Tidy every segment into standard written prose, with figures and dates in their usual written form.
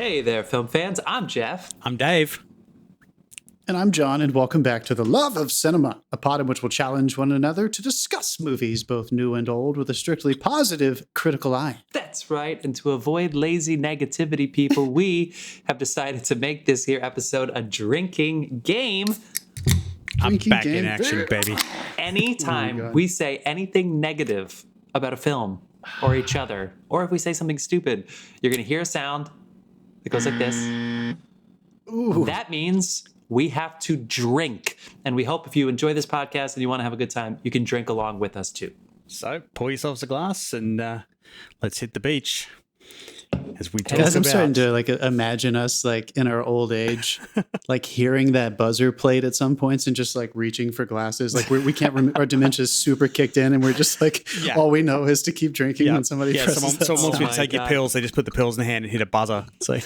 Hey there, film fans. I'm Jeff. I'm Dave. And I'm John, and welcome back to The Love of Cinema, a pod in which we'll challenge one another to discuss movies, both new and old, with a strictly positive, critical eye. That's right. And to avoid lazy negativity, people, we have decided to make this here episode a drinking game. I'm back in action, baby. Anytime we say anything negative about a film or each other, or if we say something stupid, you're going to hear a sound that goes like this. Ooh. That means we have to drink. And we hope if you enjoy this podcast and you want to have a good time, you can drink along with us too. So pour yourselves a glass and let's hit the beach. As we talk Guys, I'm about... starting to imagine us in our old age, hearing that buzzer played at some points and just reaching for glasses. We can't remember, our dementia's super kicked in and we're just all we know is to keep drinking when somebody presses that someone wants you to take your pills, they just put the pills in the hand and hit a buzzer. It's like...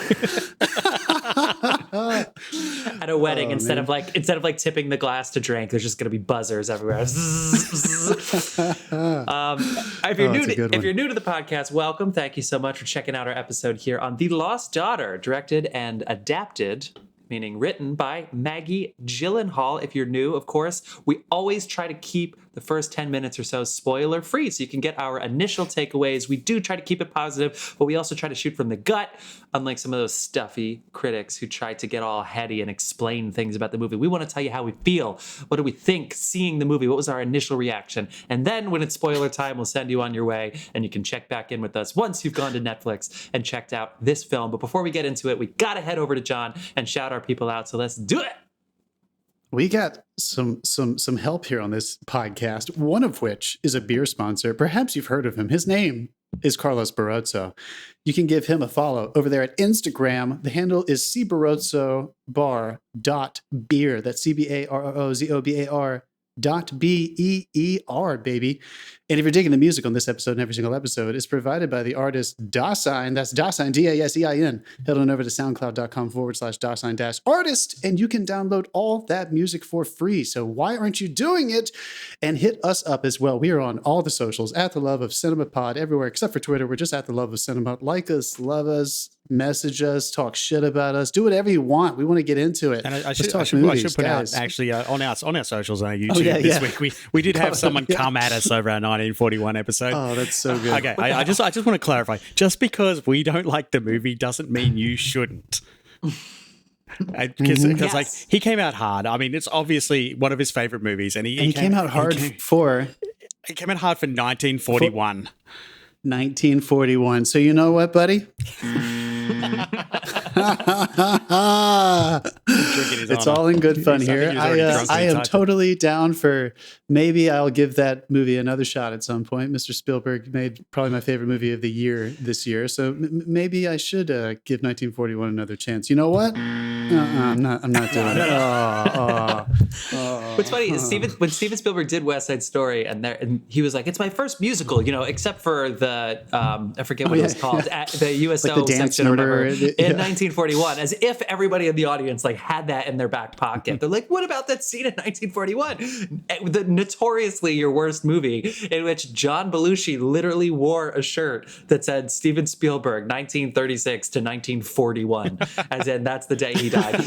At a wedding, instead of tipping the glass to drink, there's just going to be buzzers everywhere. If you're new to the podcast, welcome. Thank you so much for checking out our episode here on The Lost Daughter, directed and adapted, meaning written by Maggie Gyllenhaal. If you're new, of course, we always try to keep the first 10 minutes or so spoiler free so you can get our initial takeaways. We do try to keep it positive, but we also try to shoot from the gut, unlike some of those stuffy critics who try to get all heady and explain things about the movie. We want to tell you how we feel. What do we think seeing the movie? What was our initial reaction? And then when it's spoiler time, we'll send you on your way and you can check back in with us once you've gone to Netflix and checked out this film. But before we get into it, we got to head over to John and shout our people out. So let's do it. We got some help here on this podcast, one of which is a beer sponsor. Perhaps you've heard of him. His name is Carlos Barroso. You can give him a follow over there at Instagram. The handle is cbarrozobar.beer. That's CBARROZOBAR.BEER, baby. And if you're digging the music on this episode and every single episode, it's provided by the artist Dasein. That's Dasein, Dasein. Head on over to soundcloud.com/Dasein-artist, and you can download all that music for free. So why aren't you doing it? And hit us up as well. We are on all the socials at The Love of Cinema Pod, everywhere except for Twitter. We're just at The Love of Cinema. Like us, love us, message us, talk shit about us, do whatever you want. We want to get into it. And I should put out actually on our socials on our YouTube this week. We did have someone come at us over our 1941 episode. Oh, that's so good. Okay, I just want to clarify. Just because we don't like the movie doesn't mean you shouldn't. Because he came out hard. I mean, it's obviously one of his favorite movies, and he came out hard for 1941. 1941. So you know what, buddy? It's all in good fun here. I am totally down for maybe I'll give that movie another shot at some point. Mr. Spielberg made probably my favorite movie of the year this year, so maybe I should give 1941 another chance. You know what? I'm not doing it. What's funny is when Steven Spielberg did West Side Story, and he was like, "It's my first musical," except for the I forget what it was called, at the USO the dance section or number whatever, in 1941, as if everybody in the audience had that in their back pocket. They're like, "What about that scene in 1941?" The notoriously your worst movie, in which John Belushi literally wore a shirt that said Steven Spielberg 1936 to 1941, as in that's the day he died.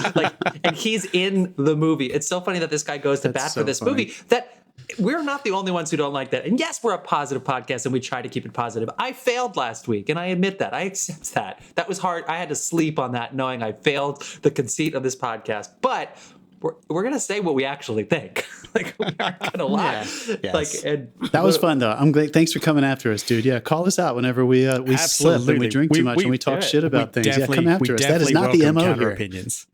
And he's in the movie. It's so funny that this guy goes to bat for this movie. That we're not the only ones who don't like that. And yes, we're a positive podcast and we try to keep it positive. I failed last week and I admit that. I accept that. That was hard. I had to sleep on that knowing I failed the conceit of this podcast. But we're going to say what we actually think. We aren't going to lie. Yes. That was fun, though. I'm glad. Thanks for coming after us, dude. Yeah, call us out whenever we slip and we drink too much and we talk shit about things. Yeah, come after us. That is not the MO here. Opinions.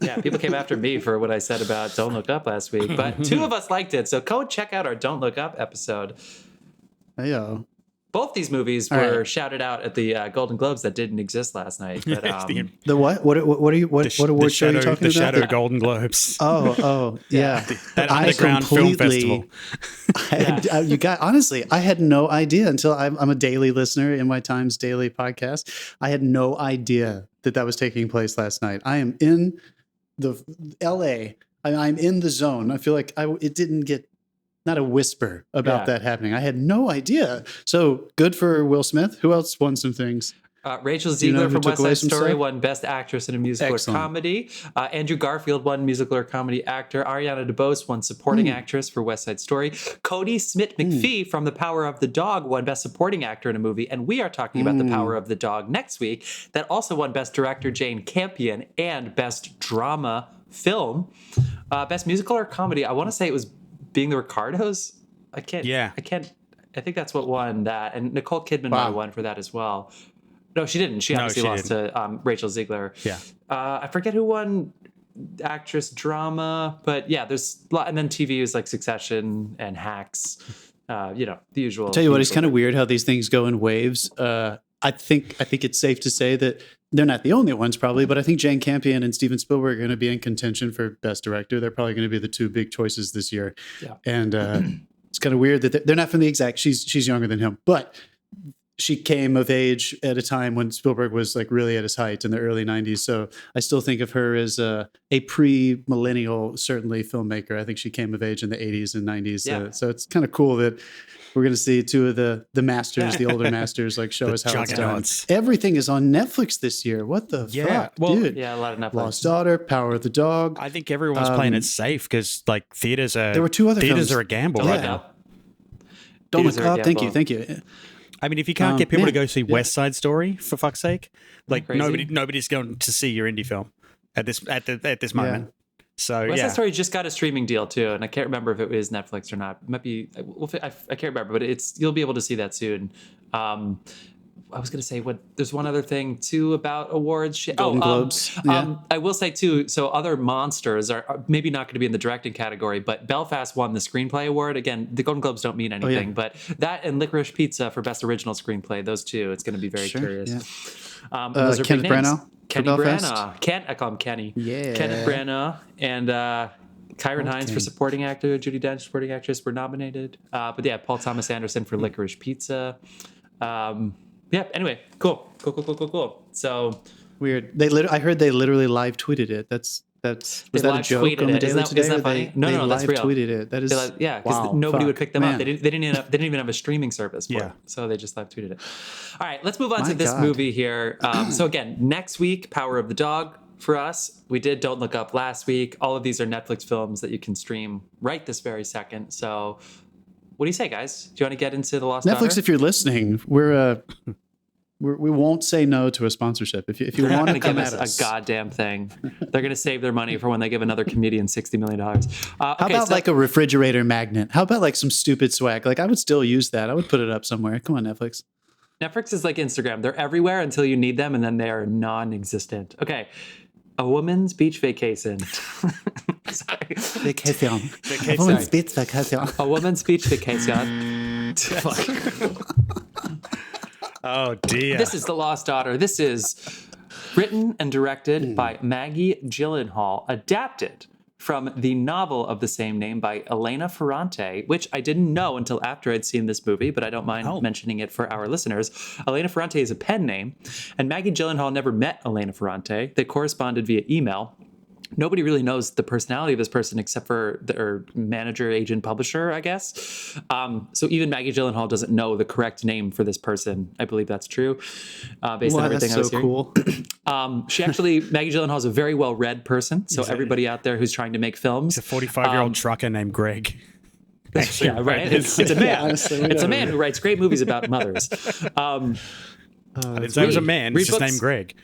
Yeah, people came after me for what I said about Don't Look Up last week, but two of us liked it. So go check out our Don't Look Up episode. Heyo. Both these movies were shouted out at the Golden Globes that didn't exist last night. But, the what? What are you? What award show are you talking about? The Shadow Golden Globes. Oh, yeah. That underground film festival. Honestly, I had no idea until I'm a daily listener in my Times Daily podcast. I had no idea that was taking place last night. I am in the LA. I'm in the zone. I feel like it didn't get not a whisper about that happening. I had no idea. So good for Will Smith. Who else won some things? Rachel Ziegler from West Side Story won Best Actress in a Musical or Comedy. Andrew Garfield won Musical or Comedy Actor. Ariana DeBose won Supporting Actress for West Side Story. Cody Smith-McPhee from The Power of the Dog won Best Supporting Actor in a Movie. And we are talking about The Power of the Dog next week. That also won Best Director Jane Campion and Best Drama Film. Best Musical or Comedy, I want to say it was Being the Ricardos. I think that's what won that. And Nicole Kidman might have won for that as well. No, she didn't. She obviously lost to Rachel Ziegler. Yeah. I forget who won actress drama, but yeah, there's a lot. And then TV was like Succession and Hacks, the usual. I'll tell you what, it's kind of weird how these things go in waves. I think it's safe to say that they're not the only ones probably, but I think Jane Campion and Steven Spielberg are going to be in contention for Best Director. They're probably going to be the two big choices this year. Yeah. And it's kind of weird that they're not from the exact, she's younger than him, but she came of age at a time when Spielberg was like really at his height in the early 90s. So I still think of her as a pre-millennial, certainly filmmaker. I think she came of age in the 80s and 90s. Yeah. So it's kind of cool that we're going to see two of the masters, the older masters, like show us how it's done. Everything is on Netflix this year. What the fuck, dude? Yeah, a lot of Netflix. Lost Daughter, Power of the Dog. I think everyone's playing it safe because like theaters are. There were two other theaters films. Are a gamble right now. Don't look up. Thank you. I mean, if you can't get people to go see West Side Story, for fuck's sake, like nobody's going to see your indie film at this moment. Yeah. So West Side Story just got a streaming deal too, and I can't remember if it was Netflix or not. It might be. I can't remember, but you'll be able to see that soon. I was going to say there's one other thing too about awards. Golden Globes. I will say too. So other monsters are maybe not going to be in the directing category, but Belfast won the screenplay award. Again, the Golden Globes don't mean anything, but that and Licorice Pizza for best original screenplay. Those two, it's going to be very curious. Yeah. Kenneth Branagh. Kenny Branagh. I call him Kenny. Yeah. Kenneth Branagh and Kyron Hines for supporting actor. Judi Dench supporting actress were nominated. But yeah, Paul Thomas Anderson for Licorice Pizza. Yeah. Anyway, cool. So weird. I heard they literally live tweeted it. Was that a joke on the Daily Today? Isn't that funny? No, that's real. Tweeted it. That is because nobody would pick them up. They didn't even have a streaming service for it, so they just live tweeted it. All right, let's move on to this movie here. So again, next week, Power of the Dog for us. We did Don't Look Up last week. All of these are Netflix films that you can stream right this very second. So. What do you say, guys? Do you want to get into The Lost Daughter? Netflix, if you're listening, we won't say no to a sponsorship. If you want to come at us, a goddamn thing, they're going to save their money for when they give another comedian $60 million. How about like a refrigerator magnet? How about like some stupid swag? Like I would still use that. I would put it up somewhere. Come on, Netflix. Netflix is like Instagram. They're everywhere until you need them, and then they are non-existent. Okay. A woman's beach vacation. Vacation. A woman's beach vacation. A woman's beach vacation. Oh, dear. This is The Lost Daughter. This is written and directed by Maggie Gyllenhaal, adapted from the novel of the same name by Elena Ferrante, which I didn't know until after I'd seen this movie, but I don't mind mentioning it for our listeners. Elena Ferrante is a pen name, and Maggie Gyllenhaal never met Elena Ferrante. They corresponded via email. Nobody really knows the personality of this person except for their manager, agent, publisher, I guess. So even Maggie Gyllenhaal doesn't know the correct name for this person. I believe that's true, based on everything I was hearing. Cool. Maggie Gyllenhaal is a very well-read person. So everybody out there who's trying to make films. It's a 45-year-old trucker named Greg. Yeah, right. It's a man. It's a man who writes great movies about mothers. I didn't say it was a man. It's just named Greg.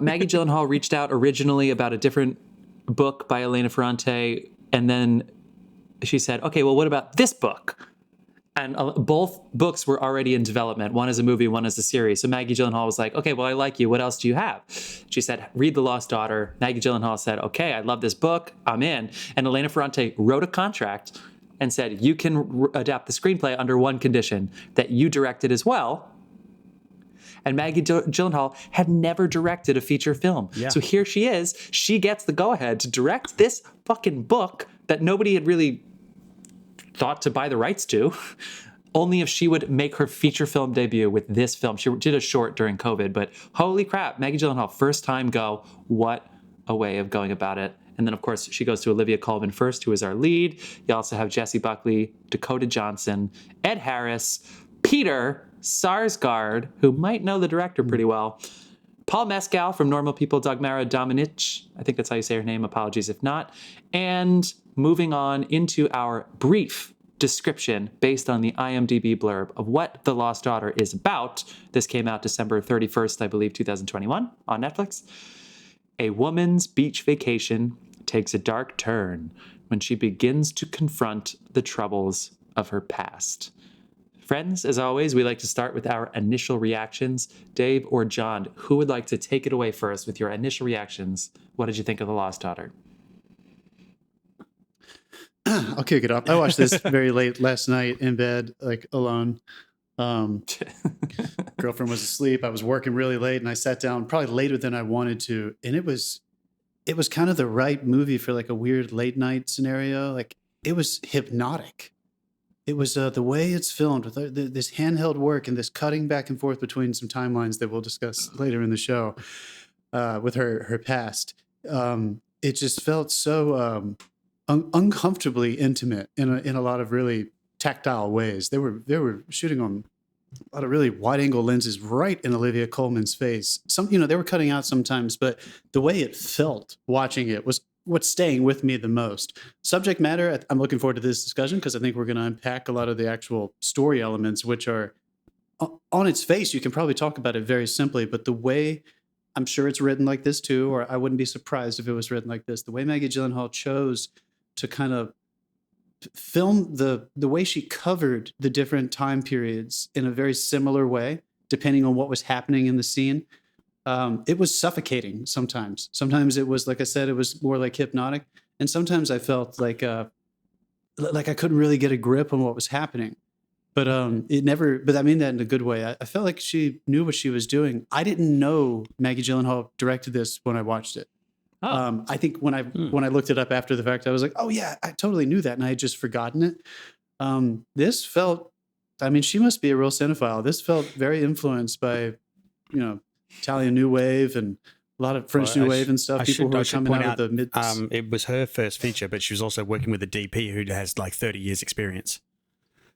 Maggie Gyllenhaal reached out originally about a different book by Elena Ferrante, and then she said, okay, well, what about this book? And both books were already in development. One is a movie, one is a series. So Maggie Gyllenhaal was like, okay, well, I like you. What else do you have? She said, read The Lost Daughter. Maggie Gyllenhaal said, okay, I love this book. I'm in. And Elena Ferrante wrote a contract and said, you can adapt the screenplay under one condition, that you direct it as well. And Maggie Gyllenhaal had never directed a feature film. Yeah. So here she is. She gets the go-ahead to direct this fucking book that nobody had really thought to buy the rights to, only if she would make her feature film debut with this film. She did a short during COVID, but holy crap, Maggie Gyllenhaal, first time go. What a way of going about it. And then, of course, she goes to Olivia Coleman first, who is our lead. You also have Jessie Buckley, Dakota Johnson, Ed Harris, Peter Sarsgaard, who might know the director pretty well, Paul Mescal from Normal People, Dagmara Dominic, I think that's how you say her name, apologies if not, and moving on into our brief description based on the IMDb blurb of what The Lost Daughter is about. This came out December 31st, I believe, 2021 on Netflix. A woman's beach vacation takes a dark turn when she begins to confront the troubles of her past. Friends, as always, we like to start with our initial reactions. Dave or John, who would like to take it away first with your initial reactions? What did you think of The Lost Daughter? I'll kick it off. I watched this very late last night in bed, like alone. Girlfriend was asleep. I was working really late, and I sat down probably later than I wanted to. And it was kind of the right movie for like a weird late night scenario. Like it was hypnotic. It was the way it's filmed with this handheld work and this cutting back and forth between some timelines that we'll discuss later in the show with her past. It just felt so uncomfortably intimate in a lot of really tactile ways. They were shooting on a lot of really wide angle lenses right in Olivia Coleman's face. They were cutting out sometimes, but the way it felt watching it was what's staying with me the most. Subject matter, I'm looking forward to this discussion because I think we're going to unpack a lot of the actual story elements, which are on its face. You can probably talk about it very simply, but the way, I'm sure it's written like this too, or I wouldn't be surprised if it was written like this. The way Maggie Gyllenhaal chose to kind of film the way she covered the different time periods in a very similar way, depending on what was happening in the scene. It was suffocating sometimes. Sometimes it was, like I said, it was more like hypnotic. And sometimes I felt like I couldn't really get a grip on what was happening. But but I mean that in a good way. I felt like she knew what she was doing. I didn't know Maggie Gyllenhaal directed this when I watched it. Oh. I think when I looked it up after the fact, I was like, oh yeah, I totally knew that. And I had just forgotten it. This felt, I mean, she must be a real cinephile. This felt very influenced by, Italian New Wave and a lot of French New Wave and stuff. People who were coming out of the mid. It was her first feature, but she was also working with a DP who has like 30 years experience.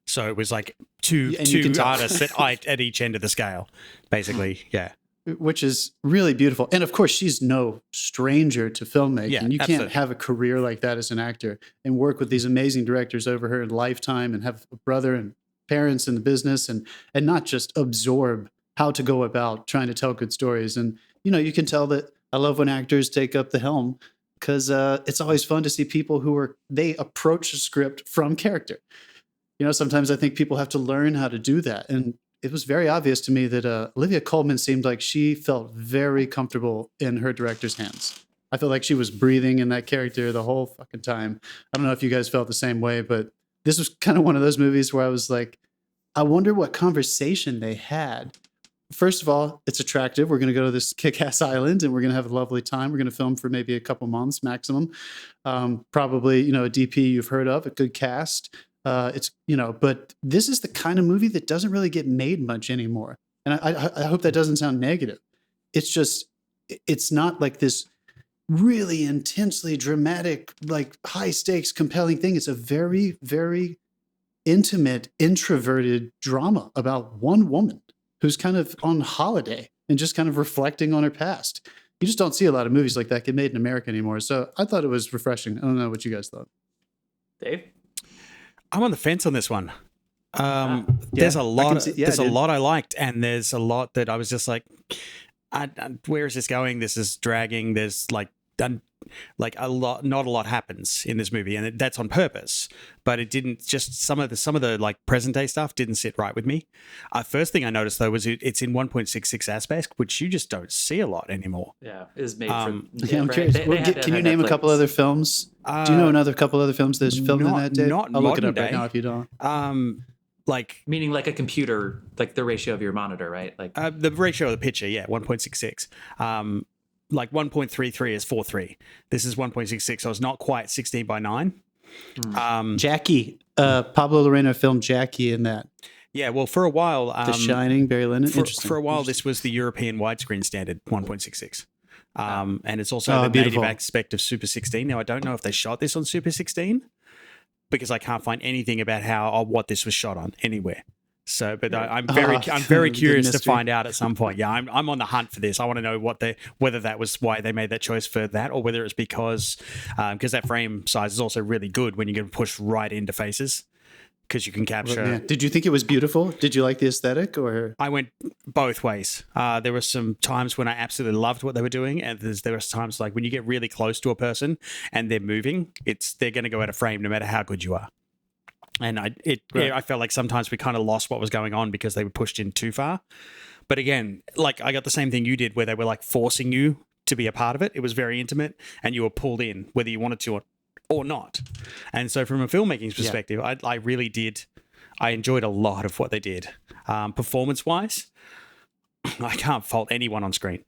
So it was like two artists at each end of the scale, basically. Yeah. Which is really beautiful. And of course, she's no stranger to filmmaking. Yeah, you can't have a career like that as an actor and work with these amazing directors over her lifetime and have a brother and parents in the business and not just absorb how to go about trying to tell good stories. And, you can tell that I love when actors take up the helm because it's always fun to see people they approach a script from character. Sometimes I think people have to learn how to do that. And it was very obvious to me that Olivia Coleman seemed like she felt very comfortable in her director's hands. I felt like she was breathing in that character the whole fucking time. I don't know if you guys felt the same way, but this was kind of one of those movies where I was like, I wonder what conversation they had. First of all, it's attractive. We're going to go to this kick-ass island and we're going to have a lovely time. We're going to film for maybe a couple months maximum. Probably, a DP you've heard of, a good cast. But this is the kind of movie that doesn't really get made much anymore. And I hope that doesn't sound negative. It's just, it's not like this really intensely dramatic, like high stakes, compelling thing. It's a very, very intimate, introverted drama about one woman who's kind of on holiday and just kind of reflecting on her past. You just don't see a lot of movies like that get made in America anymore. So I thought it was refreshing. I don't know what you guys thought. Dave? I'm on the fence on this one. There's a lot. There's a lot I liked, and there's a lot that I was just like, "Where is this going? This is dragging." There's not a lot happens in this movie, and that's on purpose. But it didn't. Just some of the like present day stuff didn't sit right with me. First thing I noticed though was it's in 1.66 aspect, which you just don't see a lot anymore. Yeah, it was made for. I'm curious. Can you name a couple other films? Do you know another couple other films that's filmed in that day? I'll look it up right now if you don't. Meaning like a computer, like the ratio of your monitor, right? Like the ratio of the picture, yeah, 1.66. Like 1.33 is 4:3. This is 1.66, so it's not quite 16 by 9. Jackie, Pablo Larraín filmed Jackie in that. Yeah, well, for a while, The Shining, Barry Lyndon. For a while, this was the European widescreen standard, 1.66. And it's also the native aspect of Super 16. Now, I don't know if they shot this on Super 16 because I can't find anything about what this was shot on anywhere. So, but I'm very curious to find out at some point. Yeah, I'm on the hunt for this. I want to know whether that was why they made that choice for that, or whether it's because that frame size is also really good when you can push right into faces, because you can capture. Well, yeah. Did you think it was beautiful? Did you like the aesthetic, or? I went both ways. There were some times when I absolutely loved what they were doing, and there were times like when you get really close to a person and they're moving, they're going to go out of frame no matter how good you are. And I felt like sometimes we kind of lost what was going on because they were pushed in too far. But again, like I got the same thing you did, where they were like forcing you to be a part of it. It was very intimate, and you were pulled in whether you wanted to or not. And so from a filmmaking perspective, I really did. I enjoyed a lot of what they did. Performance-wise, I can't fault anyone on screen.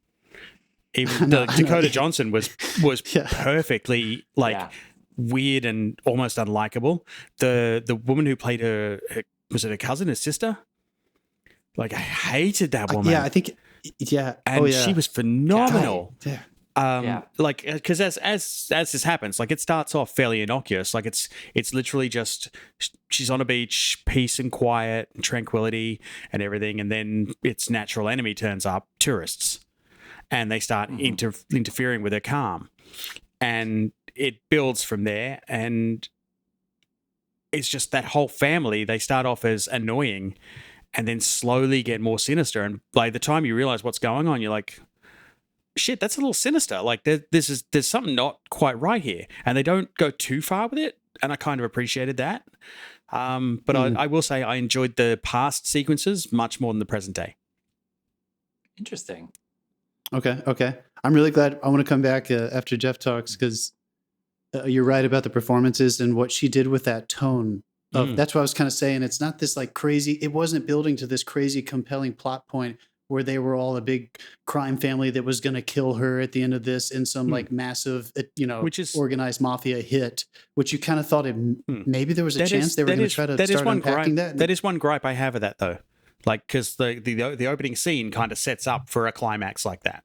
Even Dakota Johnson was perfectly weird and almost unlikable. The woman who played her was it her cousin, her sister? Like, I hated that woman. I think, and she was phenomenal. Yeah. Like, because as this happens, like it starts off fairly innocuous. Like it's literally just she's on a beach, peace and quiet, and tranquility, and everything, and then its natural enemy turns up, tourists, and they start interfering with her calm, and it builds from there, and it's just that whole family. They start off as annoying, and then slowly get more sinister. And by the time you realize what's going on, you're like, shit, that's a little sinister. Like there's something not quite right here, and they don't go too far with it, and I kind of appreciated that. But I will say I enjoyed the past sequences much more than the present day. Interesting. Okay. I'm really glad. I want to come back after Jeff talks, because you're right about the performances and what she did with that tone. That's what I was kind of saying. It's not this like crazy. It wasn't building to this crazy, compelling plot point where they were all a big crime family that was going to kill her at the end of this in some like massive, organized mafia hit, which you kind of thought maybe there was a chance they were going to try to start unpacking that. That is one gripe I have of that, though. Like, because the opening scene kind of sets up for a climax like that.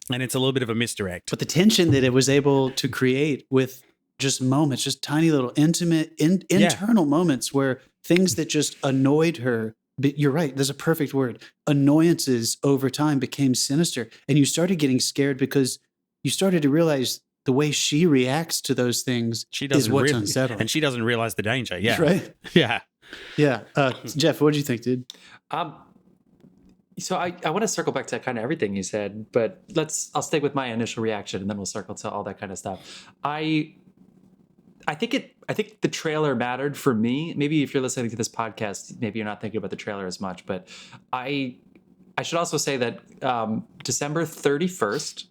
And it's a little bit of a misdirect. But the tension that it was able to create with just moments, just tiny little intimate, internal moments where things that just annoyed her, but you're right, there's a perfect word, annoyances over time became sinister. And you started getting scared because you started to realize the way she reacts to those things is what's unsettling. And she doesn't realize the danger. Yeah. Right? Yeah. Yeah. Jeff, what do you think, dude? So I want to circle back to kind of everything you said, but I'll stay with my initial reaction, and then we'll circle to all that kind of stuff. I think the trailer mattered for me. Maybe if you're listening to this podcast, maybe you're not thinking about the trailer as much, but I should also say that December 31st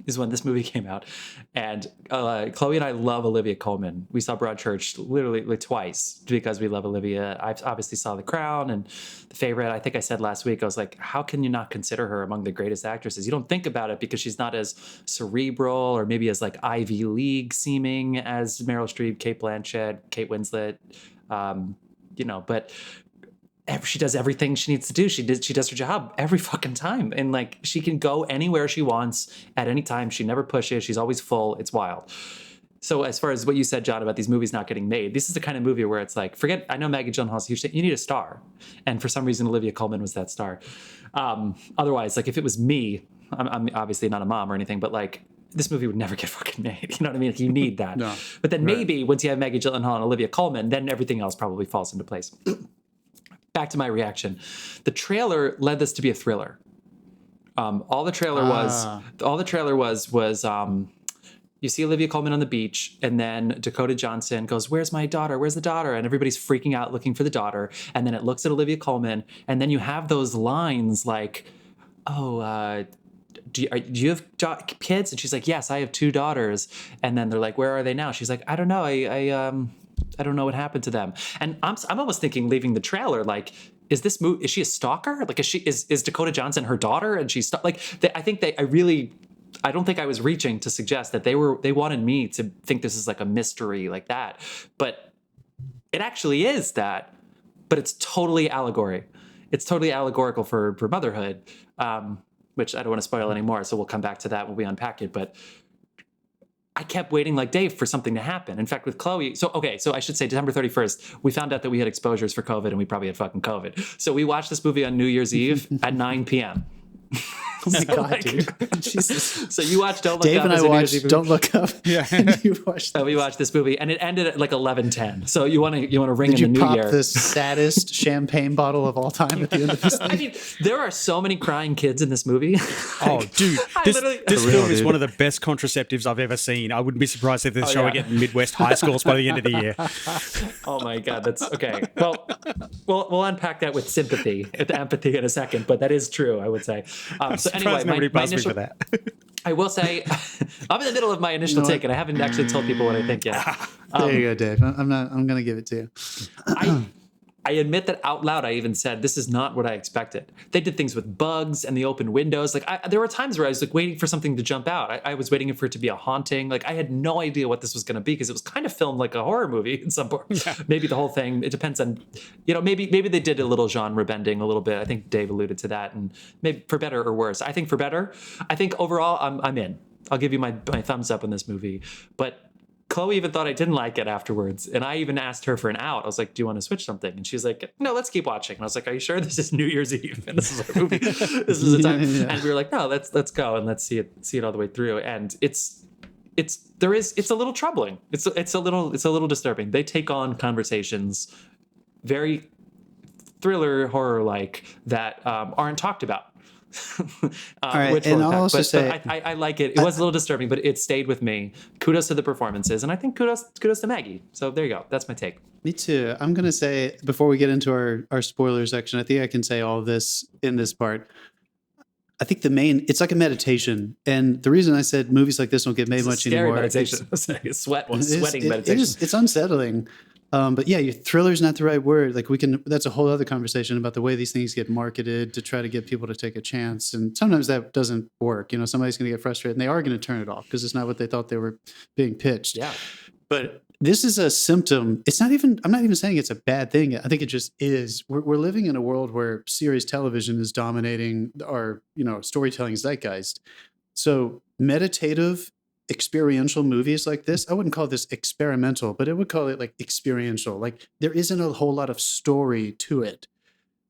is when this movie came out. And Chloe and I love Olivia Coleman. We saw Broadchurch literally like twice because we love Olivia. I obviously saw The Crown and The Favorite. I think I said last week, I was like, how can you not consider her among the greatest actresses? You don't think about it because she's not as cerebral or maybe as like Ivy League seeming as Meryl Streep, Cate Blanchett, Kate Winslet, but she does everything she needs to do. She does her job every fucking time. And like, she can go anywhere she wants at any time. She never pushes. She's always full. It's wild. So as far as what you said, John, about these movies not getting made, this is the kind of movie where it's like, I know Maggie Gyllenhaal's huge. You need a star. And for some reason, Olivia Coleman was that star. Otherwise, like if it was me, I'm obviously not a mom or anything, but like, this movie would never get fucking made. You know what I mean? Like, you need that. No. But then maybe once you have Maggie Gyllenhaal and Olivia Coleman, then everything else probably falls into place. Back to my reaction. The trailer led this to be a thriller. All the trailer was you see Olivia Coleman on the beach, and then Dakota Johnson goes, "Where's my daughter? Where's the daughter?" And everybody's freaking out looking for the daughter. And then it looks at Olivia Coleman, and then you have those lines like, "Oh, do you have kids?" And she's like, "Yes, I have 2 daughters." And then they're like, "Where are they now?" She's like, "I don't know. I don't know what happened to them." And I'm almost thinking, leaving the trailer, like, is she a stalker? Like, is Dakota Johnson her daughter? And she's like, I don't think I was reaching to suggest that they wanted me to think this is like a mystery like that, but it actually is that, but it's totally allegory. It's totally allegorical for motherhood, which I don't want to spoil anymore. So we'll come back to that when we unpack it. But I kept waiting like Dave for something to happen. In fact, with Chloe, so I should say December 31st, we found out that we had exposures for COVID and we probably had fucking COVID. So we watched this movie on New Year's Eve at 9 p.m. Oh my God, dude. Jesus. So you watched Don't Look Dave Up. Dave and I watched Don't Look Up. Yeah. You watched we watched this movie and it ended at like 11:10. So you want to ring Did in the new year. Did you pop the saddest champagne bottle of all time at the end of this thing? I mean, there are so many crying kids in this movie. Oh, dude. This film is one of the best contraceptives I've ever seen. I wouldn't be surprised if this show again in Midwest high schools by the end of the year. Oh my God, that's okay. Well, we'll unpack that with sympathy, with empathy in a second, but that is true, I would say. So anyway, my initial, for that. I will say, I'm in the middle of my initial take, and I haven't actually told people what I think yet. There you go, Dave. I'm going to give it to you. I admit that out loud, I even said, this is not what I expected. They did things with bugs and the open windows. Like there were times where I was like waiting for something to jump out. I was waiting for it to be a haunting. Like I had no idea what this was going to be because it was kind of filmed like a horror movie in some part. Yeah. Maybe the whole thing, it depends on, maybe they did a little genre bending a little bit. I think Dave alluded to that, and maybe for better or worse. I think for better. I think overall, I'm in. I'll give you my thumbs up on this movie. But Chloe even thought I didn't like it afterwards. And I even asked her for an out. I was like, do you want to switch something? And she's like, no, let's keep watching. And I was like, are you sure this is New Year's Eve? And this is our movie. This is the time. Yeah. And we were like, no, let's go and let's see it all the way through. And it's a little troubling. It's a little disturbing. They take on conversations very thriller horror-like that aren't talked about. All right, and I'll also say I like it. It was a little disturbing, but it stayed with me. Kudos to the performances, and I think kudos to Maggie. So there you go. That's my take. Me too. I'm gonna say before we get into our spoiler section, I think I can say all of this in this part. I think it's like a meditation, and the reason I said movies like this don't get made much anymore. Meditation. Sweating meditation. It's unsettling. But yeah, thriller's not the right word. Like that's a whole other conversation about the way these things get marketed to try to get people to take a chance. And sometimes that doesn't work. Somebody's going to get frustrated and they are going to turn it off because it's not what they thought they were being pitched. Yeah. But this is a symptom. I'm not even saying it's a bad thing. I think it just is. We're living in a world where series television is dominating our, storytelling zeitgeist. So meditative, experiential movies like this, I wouldn't call this experimental, but I would call it like experiential. Like there isn't a whole lot of story to it.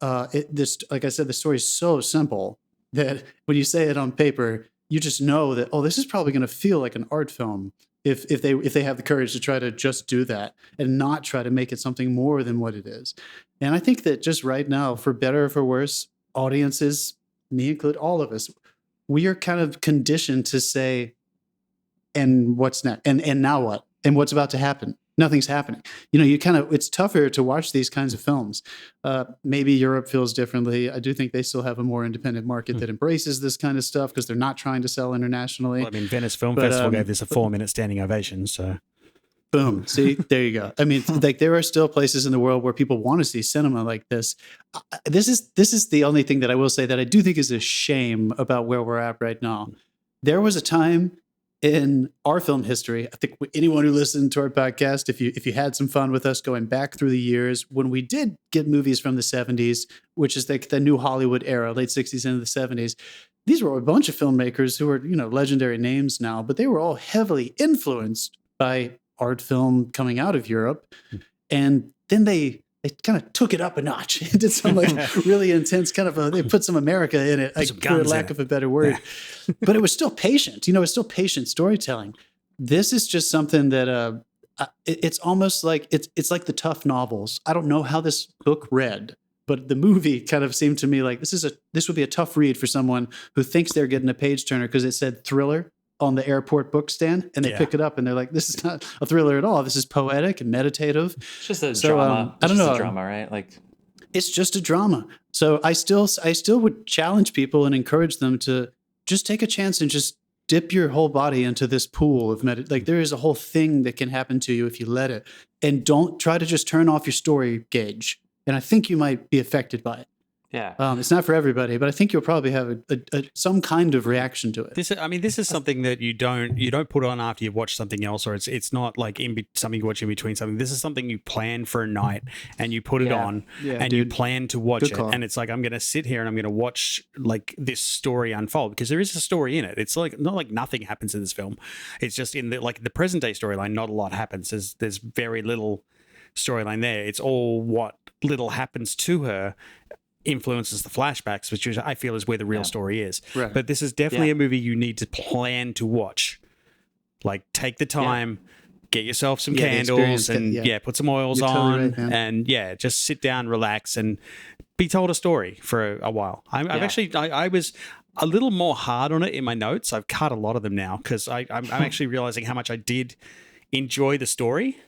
Like I said, the story is so simple that when you say it on paper, you just know that, this is probably going to feel like an art film if they have the courage to try to just do that and not try to make it something more than what it is. And I think that just right now, for better or for worse, audiences, me include, all of us, we are kind of conditioned to say, and what's next? And now what? And what's about to happen? Nothing's happening. It's tougher to watch these kinds of films. Maybe Europe feels differently. I do think they still have a more independent market that embraces this kind of stuff because they're not trying to sell internationally. Well, Venice Film Festival gave this a 4-minute standing ovation. So, boom. See, there you go. Like there are still places in the world where people want to see cinema like this. This is the only thing that I will say that I do think is a shame about where we're at right now. There was a time in our film history, I think anyone who listened to our podcast, if you had some fun with us going back through the years, when we did get movies from the 70s, which is like the new Hollywood era, late 60s into the 70s, these were a bunch of filmmakers who are, legendary names now, but they were all heavily influenced by art film coming out of Europe. And then they kind of took it up a notch. It did some really intense they put some America in it, for lack of a better word. Yeah. But it was still patient. It's still patient storytelling. This is just something that it's almost like it's like the tough novels. I don't know how this book read, but the movie kind of seemed to me like this would be a tough read for someone who thinks they're getting a page turner because it said thriller on the airport book stand, and they pick it up and they're like, this is not a thriller at all. This is poetic and meditative. It's just a drama. I don't know. A drama, right? Like it's just a drama. So I still would challenge people and encourage them to just take a chance and just dip your whole body into this pool of like there is a whole thing that can happen to you if you let it, and don't try to just turn off your story gauge. And I think you might be affected by it. Yeah. It's not for everybody, but I think you'll probably have some kind of reaction to it. This is something that you don't put on after you've watched something else, or it's not like something you watch in between something. This is something you plan for a night and you put it on and you plan to watch it. And it's like, I'm going to sit here and I'm going to watch like this story unfold, because there is a story in it. It's like not like nothing happens in this film. It's just in the present day storyline, not a lot happens. There's very little storyline there. It's all what little happens to her influences the flashbacks, which I feel is where the real story is. Right. But this is definitely a movie you need to plan to watch. Like, take the time, get yourself some candles, and put some oils on, and just sit down, relax, and be told a story for a while. I was a little more hard on it in my notes. I've cut a lot of them now because I'm actually realizing how much I did enjoy the story.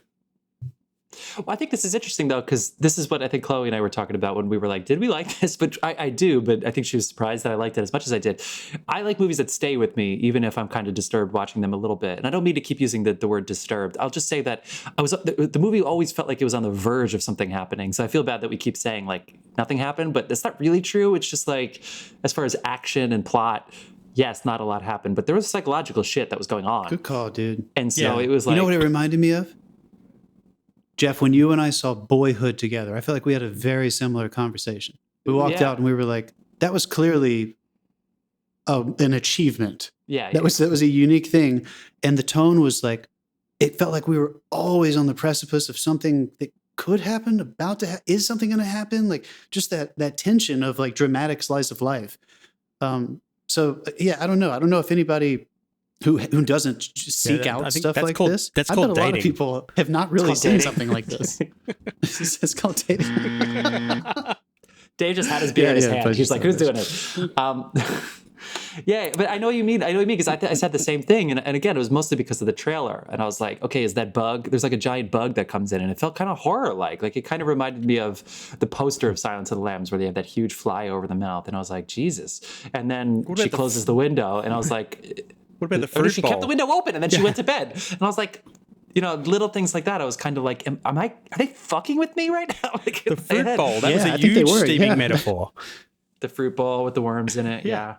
Well, I think this is interesting, though, because this is what I think Chloe and I were talking about when we were like, did we like this? But I do, but I think she was surprised that I liked it as much as I did. I like movies that stay with me, even if I'm kind of disturbed watching them a little bit. And I don't mean to keep using the word disturbed. I'll just say that the movie always felt like it was on the verge of something happening. So I feel bad that we keep saying, like, nothing happened, but that's not really true. It's just like, as far as action and plot, yes, not a lot happened, but there was psychological shit that was going on. Good call, dude. And so it was like... You know what it reminded me of? Jeff, when you and I saw Boyhood together, I feel like we had a very similar conversation. We walked out and we were like, that was clearly an achievement. Yeah. That was a unique thing. And the tone was like, it felt like we were always on the precipice of something that could happen, about to is something going to happen? Like, just that tension of like dramatic slice of life. So I don't know. I don't know if anybody who doesn't seek out stuff like this. That's I bet called a dating. lot of people have not really seen something like this. It's called dating. Dave just had his beer in his hand. He's like, who's doing it? But I know what you mean. Because I said the same thing. And again, it was mostly because of the trailer. And I was like, okay, is that bug? There's like a giant bug that comes in, and it felt kind of horror-like. Like, it kind of reminded me of the poster of Silence of the Lambs, where they have that huge fly over the mouth. And I was like, Jesus. And then she closes the window, and I was like... What about the fruit she bowl? kept the window open, and then she went to bed. And I was like, little things like that. I was kind of like, are they fucking with me right now? Like, the fruit bowl. That was a huge steaming metaphor. The fruit bowl with the worms in it. Yeah.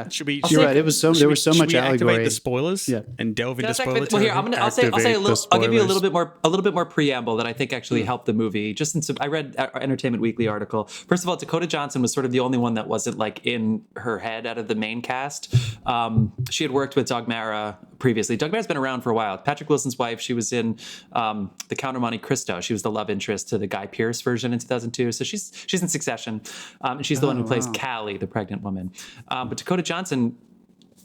Should we? You're right. There was so much allegory. Activate the spoilers and delve into spoiler territory? Well, here I'll say a little. I'll give you a little bit more preamble that I think actually helped the movie. Just in I read Entertainment Weekly article. First of all, Dakota Johnson was sort of the only one that wasn't like in her head out of the main cast. She had worked with Doug Mara previously. Doug Mara's been around for a while. Patrick Wilson's wife. She was in The Count of Monte Cristo. She was the love interest to the Guy Pearce version in 2002. So she's in Succession. And she's the one who plays Callie, the pregnant woman. But Dakota Johnson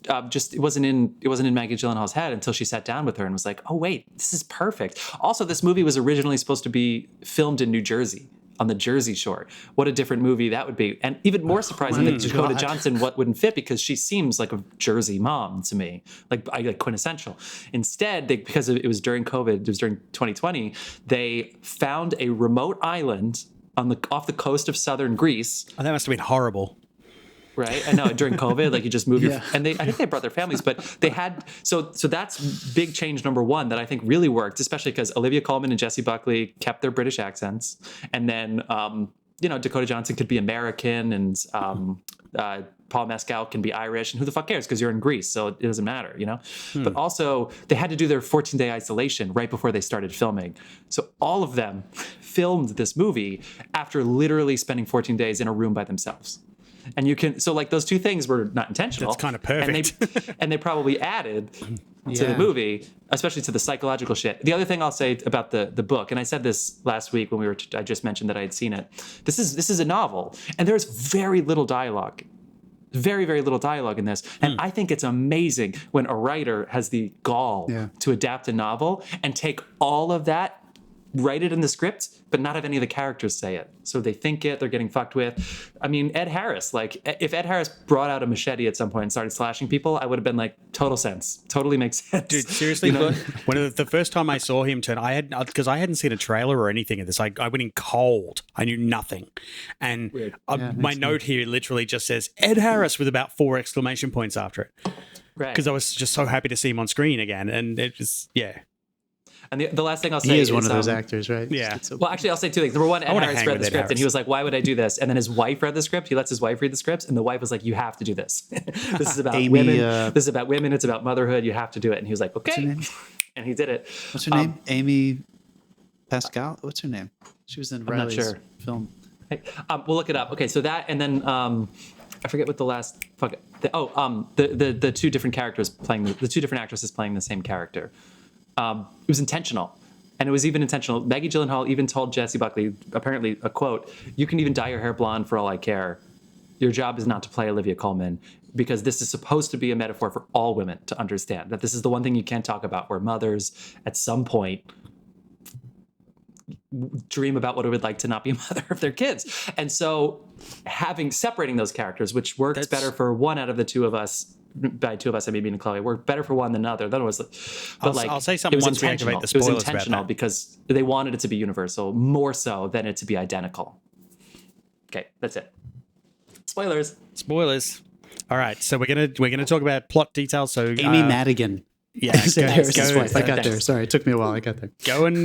it wasn't in Maggie Gyllenhaal's head until she sat down with her and was like, oh wait, this is perfect. Also, this movie was originally supposed to be filmed in New Jersey, on the Jersey Shore. What a different movie that would be. And even more surprising that Dakota Johnson wouldn't fit, because she seems like a Jersey mom to me, like quintessential. Instead, because it was during COVID, it was during 2020, they found a remote island off the coast of southern Greece. Oh, that must have been horrible. Right, I know. During COVID, like, you just move and I think they brought their families, but they had so that's big change number one that I think really worked, especially because Olivia Coleman and Jessie Buckley kept their British accents, and then Dakota Johnson could be American, and Paul Mescal can be Irish, and who the fuck cares, because you're in Greece, so it doesn't matter, But also, they had to do their 14-day isolation right before they started filming. So all of them filmed this movie after literally spending 14 days in a room by themselves. And those two things were not intentional. That's kind of perfect. And they probably added to the movie, especially to the psychological shit. The other thing I'll say about the book, and I said this last week when I just mentioned that I had seen it. This is a novel, and there's very little dialogue. Very, very little dialogue in this. And I think it's amazing when a writer has the gall to adapt a novel and take all of that, write it in the script, but not have any of the characters say it. So they think it, they're getting fucked with. I mean, Ed Harris, like, if Ed Harris brought out a machete at some point and started slashing people, I would have been like, total sense. Totally makes sense. Dude, seriously, when the first time I saw him turn, because I hadn't seen a trailer or anything of this. I went in cold. I knew nothing. And my note here literally just says, Ed Harris, with about 4 exclamation points after it. Right. Because I was just so happy to see him on screen again. And it just, And the last thing I'll say he is one of those actors, right? Yeah. Well, actually, I'll say two things. Number one, Ed Harris read the script, and he was like, "Why would I do this?" And then his wife read the script. He lets his wife read the scripts, and the wife was like, "You have to do this. This is about women. This is about women. It's about motherhood. You have to do it." And he was like, "Okay," and he did it. What's her name? Amy Pascal. What's her name? She was in Riley's film. Hey, we'll look it up. Okay, so that, and then I forget what the last. The two different characters playing the two different actresses playing the same character. It was intentional. And it was even intentional. Maggie Gyllenhaal even told Jessie Buckley, apparently, a quote, "You can even dye your hair blonde for all I care. Your job is not to play Olivia Coleman, because this is supposed to be a metaphor for all women to understand that this is the one thing you can't talk about, where mothers at some point dream about what it would like to not be a mother of their kids." And so separating those characters, which works better for one out of the two of us, by two of us, I mean, me and Chloe, worked better for one than the other. That was, but I'll say something once we activate the spoilers. It was intentional because they wanted it to be universal more so than it to be identical. Okay, that's it. Spoilers. All right, so we're gonna talk about plot details. So Amy Madigan. Yeah, Harris's wife. I got there. Sorry, it took me a while. I got there. Go and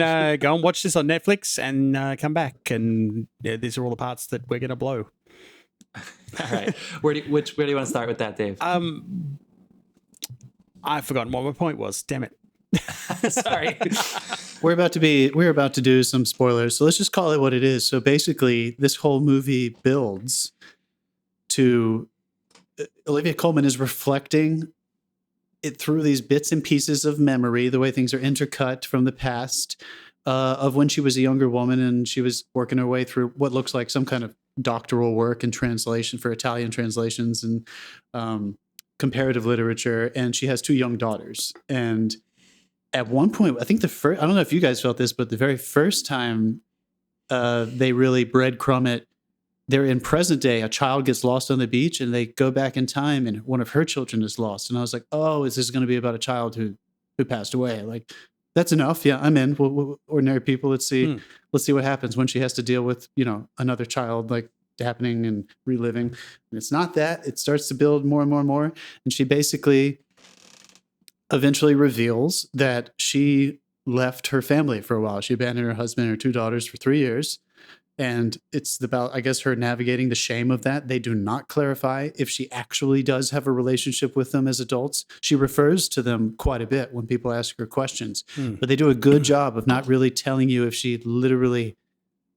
watch this on Netflix and come back. And these are all the parts that we're gonna blow. All right. Where do you want to start with that, Dave? I've forgotten what my point was. Damn it. Sorry. We're about to do some spoilers, so let's just call it what it is. So basically, this whole movie builds to Olivia Coleman is reflecting it through these bits and pieces of memory, the way things are intercut from the past of when she was a younger woman and she was working her way through what looks like some kind of doctoral work and translation for Italian translations and comparative literature. And she has two young daughters. And at one point, I think I don't know if you guys felt this, but the very first time they really breadcrumb it, they're in present day, a child gets lost on the beach and they go back in time and one of her children is lost. And I was like, oh, is this going to be about a child who passed away? Like, that's enough. Yeah, I'm in. We'll ordinary people. Let's see what happens when she has to deal with, another child like happening and reliving. And it's not that. It starts to build more and more and more. And she basically eventually reveals that she left her family for a while. She abandoned her husband and her two daughters for 3 years. And it's about, I guess, her navigating the shame of that. They do not clarify if she actually does have a relationship with them as adults. She refers to them quite a bit when people ask her questions. But they do a good job of not really telling you if she literally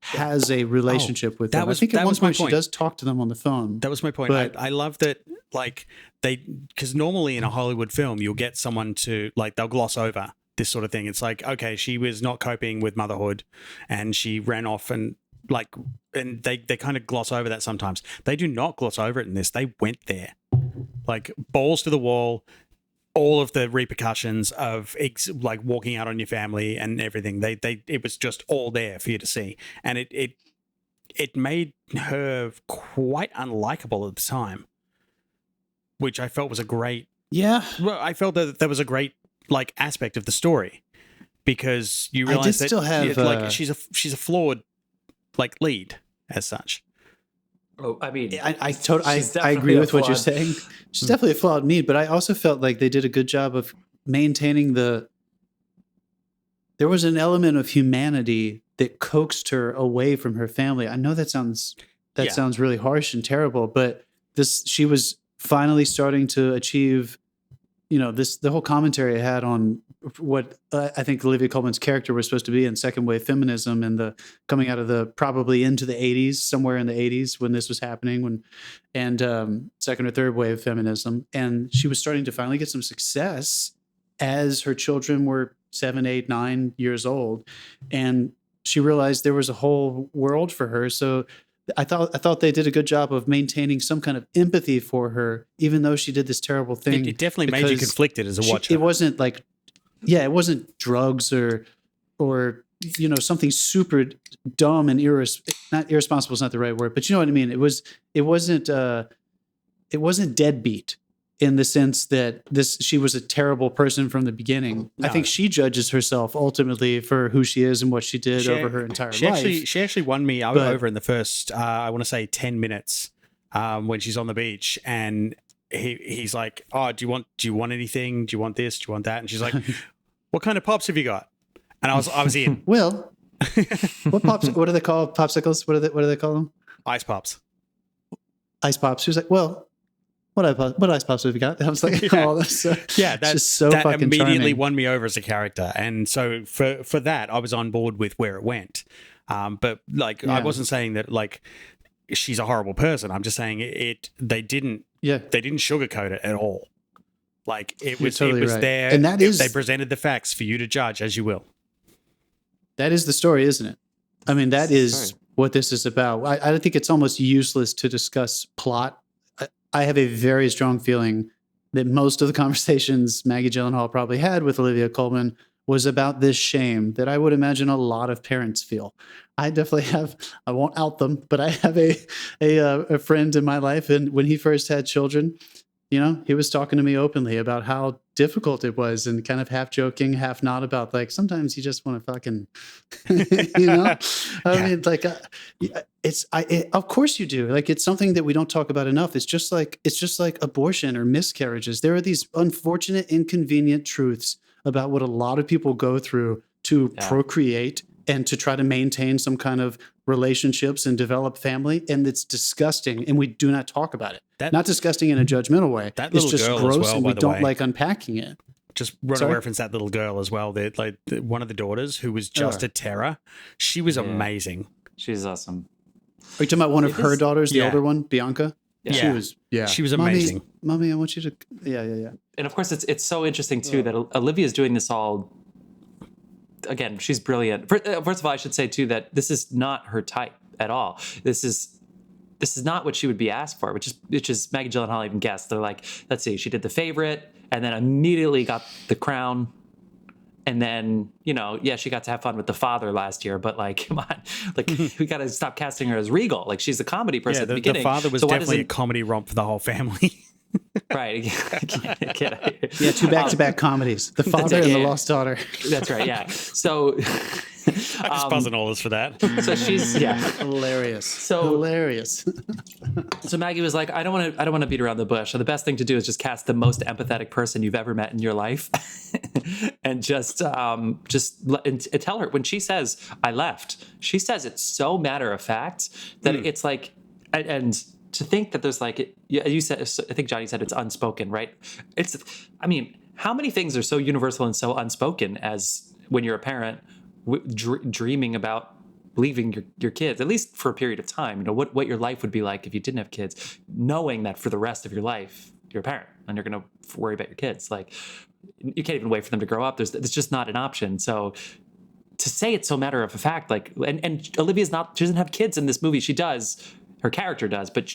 has a relationship with them. I think at one point she does talk to them on the phone. That was my point. But I love that, because normally in a Hollywood film, you'll get someone to, they'll gloss over this sort of thing. It's like, okay, she was not coping with motherhood and she ran off and they kind of gloss over that sometimes. They do not gloss over it in this. They went there, balls to the wall, all of the repercussions of walking out on your family and everything. It was just all there for you to see, and it made her quite unlikable at the time, which I felt was a great. Yeah, well, I felt that was a great aspect of the story, because you realize that still have, she's a flawed lead as such. Oh, I mean, I agree with what you're saying. She's definitely a flawed lead, but I also felt like they did a good job of maintaining there was an element of humanity that coaxed her away from her family. I know that sounds really harsh and terrible, but she was finally starting to achieve, the whole commentary I had on what I think Olivia Coleman's character was supposed to be in second wave feminism and the coming out of probably into the 80s, somewhere in the 80s when this was happening, and second or third wave feminism. And she was starting to finally get some success as her children were 7, 8, 9 years old. And she realized there was a whole world for her. So I thought they did a good job of maintaining some kind of empathy for her, even though she did this terrible thing. It definitely made you conflicted as a watcher. It wasn't it wasn't drugs or something super dumb and not irresponsible is not the right word, but you know what I mean. It wasn't deadbeat in the sense that she was a terrible person from the beginning. No. I think she judges herself ultimately for who she is and what she did over her entire life. She actually won me over in the first, I want to say 10 minutes when she's on the beach, and he's like, oh, do you want anything? Do you want this? Do you want that? And she's like, what kind of pops have you got? And I was in. Will, what do they call popsicles? What do they call them? Ice pops. Ice pops. She was like, well, what ice pops have you got? I was like, that's just so that fucking immediately charming. won me over as a character. And so for that, I was on board with where it went. But like, I wasn't saying that like she's a horrible person. I'm just saying they didn't sugarcoat it at all. Like it was right. there, and they presented the facts for you to judge as you will. That is the story, isn't it? I mean, that is what this is about. I think it's almost useless to discuss plot. I have a very strong feeling that most of the conversations Maggie Gyllenhaal probably had with Olivia Coleman was about this shame that I would imagine a lot of parents feel. I definitely have, I won't out them, but I have a friend in my life, and when he first had children, you know, he was talking to me openly about how difficult it was, and kind of half joking, half not, about like, sometimes you just want to fucking, you know, I mean, like, of course you do. Like, it's something that we don't talk about enough. It's just like abortion or miscarriages. There are these unfortunate, inconvenient truths about what a lot of people go through to procreate and to try to maintain some kind of relationships and develop family. And it's disgusting. And we do not talk about it. Not disgusting in a judgmental way. It's just gross, and we don't like unpacking it. Just want to reference that little girl as well. Like one of the daughters who was just a terror. She was amazing. She's awesome. Are you talking about one of her daughters, the older one, Bianca? Yeah. She was amazing. Mommy, I want you to, yeah. And of course, it's so interesting too that Olivia's doing this all. Again, she's brilliant. First of all, I should say too that this is not her type at all. This is not what she would be asked for, which is Maggie Gyllenhaal even guessed. They're like, let's see, she did The Favorite, and then immediately got The Crown, and then she got to have fun with The Father last year. But like, come on, like we got to stop casting her as Regal. Like she's the comedy person at the beginning. The Father was definitely a comedy romp for the whole family. Right. Yeah, two back-to-back comedies. The Father and The Lost Daughter. That's right, yeah. So I'm just buzzing all this for that. So she's hilarious. Hilarious. So Maggie was like, I don't want to beat around the bush. So the best thing to do is just cast the most empathetic person you've ever met in your life. And just tell her when she says I left, she says it so matter of fact that it's like, and to think that there's like, you said, I think Johnny said it's unspoken, right? How many things are so universal and so unspoken as when you're a parent dreaming about leaving your kids, at least for a period of time, what your life would be like if you didn't have kids, knowing that for the rest of your life, you're a parent and you're going to worry about your kids. Like you can't even wait for them to grow up. It's just not an option. So to say it's so matter of fact, like, and Olivia's she doesn't have kids in this movie. She does. Her character does, but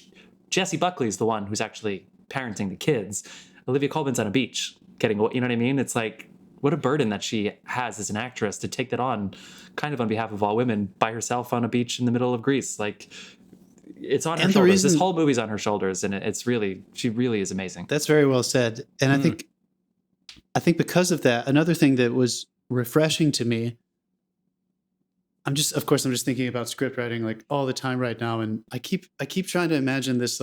Jessie Buckley is the one who's actually parenting the kids. Olivia Coleman's on a beach getting, you know what I mean? It's like, what a burden that she has as an actress to take that on kind of on behalf of all women by herself on a beach in the middle of Greece. Like it's on her shoulders. This whole movie's on her shoulders, and she really is amazing. That's very well said. And I think because of that, another thing that was refreshing to me, I'm just thinking about script writing like all the time right now. And I keep trying to imagine this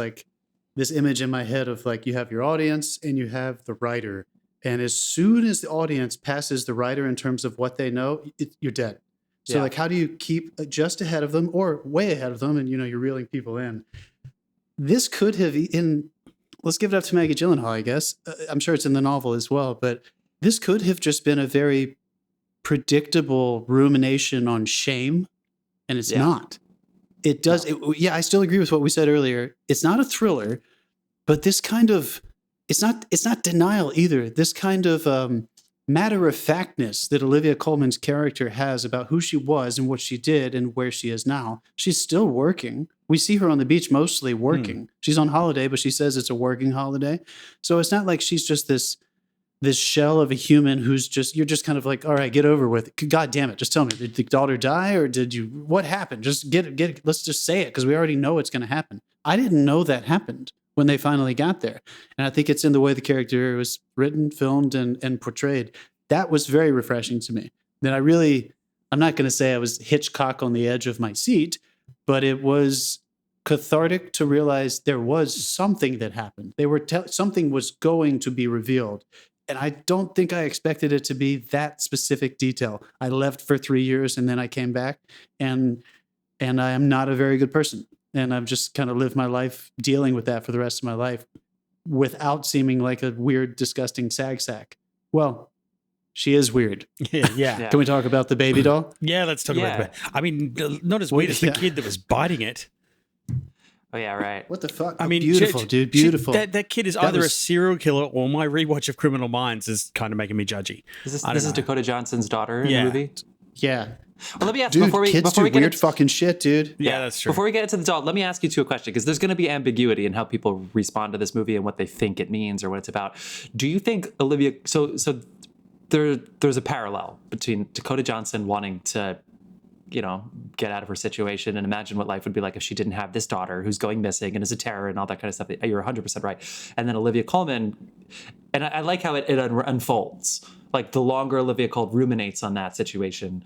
image in my head of like, you have your audience and you have the writer. And as soon as the audience passes the writer in terms of what they know, you're dead. So like, how do you keep just ahead of them or way ahead of them? And you're reeling people in. This could have let's give it up to Maggie Gyllenhaal, I guess. I'm sure it's in the novel as well, but this could have just been a very predictable rumination on shame, and it's not. It does. No. I still agree with what we said earlier. It's not a thriller, but this kind of it's not denial either. This kind of matter of factness that Olivia Coleman's character has about who she was and what she did and where she is now. She's still working. We see her on the beach mostly working. She's on holiday, but she says it's a working holiday. So it's not like she's just this shell of a human who's you're just kind of like, all right, get over with it. God damn it. Just tell me, did the daughter die or what happened? Just get it. Let's just say it because we already know it's going to happen. I didn't know that happened when they finally got there. And I think it's in the way the character was written, filmed, and portrayed. That was very refreshing to me. Then I'm not going to say I was Hitchcock on the edge of my seat, but it was cathartic to realize there was something that happened. Something was going to be revealed. And I don't think I expected it to be that specific detail. I left for 3 years and then I came back, and I am not a very good person. And I've just kind of lived my life dealing with that for the rest of my life without seeming like a weird, disgusting sag sack. Well, she is weird. Yeah. Can we talk about the baby doll? Yeah, let's talk about that. I mean, not as weird as the kid that was biting it. Oh, yeah, right. What the fuck? I mean, beautiful, dude. Beautiful. That kid is either a serial killer, or my rewatch of Criminal Minds is kind of making me judgy. This is Dakota Johnson's daughter in the movie? Yeah. Well, let me ask dude, before we kids get weird into, fucking shit, dude. Yeah, that's true. Before we get into the doll, let me ask you two a question, because there's going to be ambiguity in how people respond to this movie and what they think it means or what it's about. Do you think Olivia? So there's a parallel between Dakota Johnson wanting to, get out of her situation and imagine what life would be like if she didn't have this daughter who's going missing and is a terror and all that kind of stuff. You're 100% right. And then Olivia Coleman, and I like how it unfolds. Like, the longer Olivia Coleman ruminates on that situation,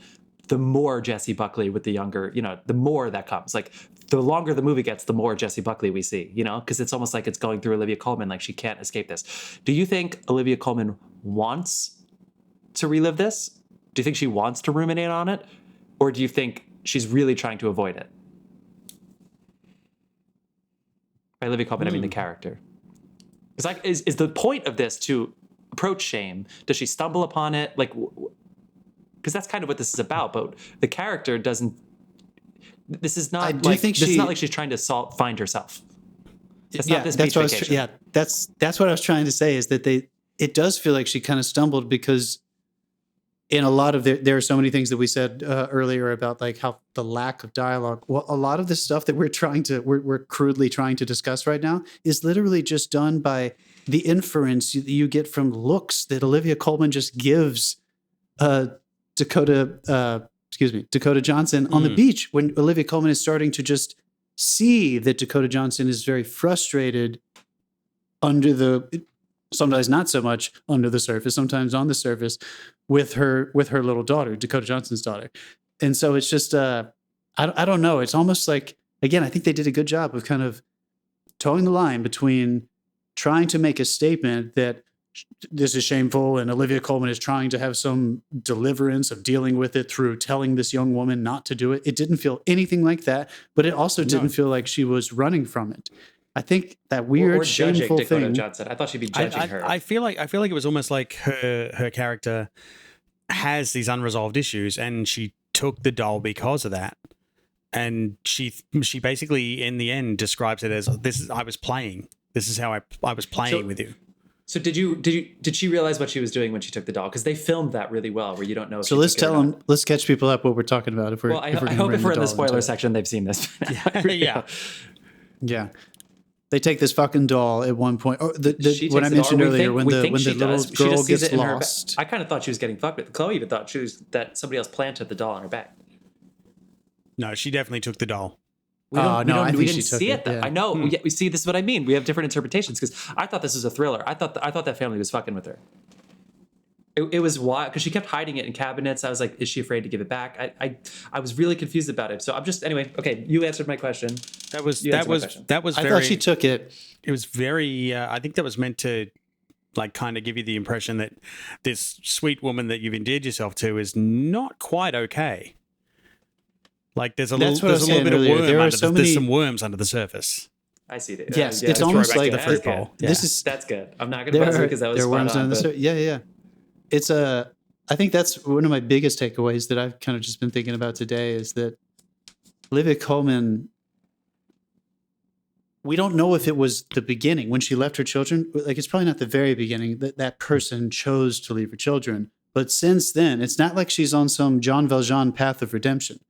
the more Jessie Buckley with the younger, the more that comes. Like, the longer the movie gets, the more Jessie Buckley we see, because it's almost like it's going through Olivia Coleman, like she can't escape this. Do you think Olivia Coleman wants to relive this? Do you think she wants to ruminate on it? Or do you think she's really trying to avoid it? By Olivia Coleman, I mean the character. Is the point of this to approach shame? Does she stumble upon it? Like, because that's kind of what this is about. But the character doesn't. This is not. It's not like she's trying to find herself. It's not this beach vacation. That's what I was trying to say. Is that it does feel like she kind of stumbled, because in a lot of there are so many things that we said earlier about like how the lack of dialogue. Well, a lot of the stuff that we're crudely trying to discuss right now is literally just done by the inference you get from looks that Olivia Coleman just gives Dakota Johnson on the beach, when Olivia Coleman is starting to just see that Dakota Johnson is very frustrated sometimes not so much under the surface, sometimes on the surface, with her little daughter, Dakota Johnson's daughter. And so it's just, I don't know. It's almost like, again, I think they did a good job of kind of towing the line between trying to make a statement that this is shameful and Olivia Coleman is trying to have some deliverance of dealing with it through telling this young woman not to do it. It didn't feel anything like that, but it also didn't feel like she was running from it. I think that weird, or shameful Dakota thing. Johnson. I thought she'd be judging her. I feel like it was almost like her character has these unresolved issues, and she took the doll because of that. And she basically, in the end, describes it as I was playing. This is how I was playing with you. So did she realize what she was doing when she took the doll? Because they filmed that really well, where you don't know. So let's tell them. Let's catch people up what we're talking about. I hope if we're in the spoiler section, they've seen this. Yeah. They take this fucking doll at one point. Or what I mentioned earlier, when the little girl gets lost. I kind of thought she was getting fucked with. Chloe even thought that somebody else planted the doll on her back. No, she definitely took the doll. We didn't see it. I know. We see. This is what I mean. We have different interpretations, because I thought this was a thriller. I thought that family was fucking with her. It was wild, because she kept hiding it in cabinets. I was like, is she afraid to give it back? I was really confused about it. So I'm just, anyway. Okay, you answered my question. That was I thought she took it. It was very. I think that was meant to, like, kind of give you the impression that this sweet woman that you've endeared yourself to is not quite okay. Like, there's a little bit of worm there's some worms under the surface. I see that. Yes, it's almost like the fruit bowl. That's good. I'm not going to buzz it because that was there are worms under the surface. Yeah. It's I think that's one of my biggest takeaways that I've kind of just been thinking about today, is that Olivia Coleman, we don't know if it was the beginning when she left her children. Like, it's probably not the very beginning that person chose to leave her children. But since then, it's not like she's on some Jean Valjean path of redemption.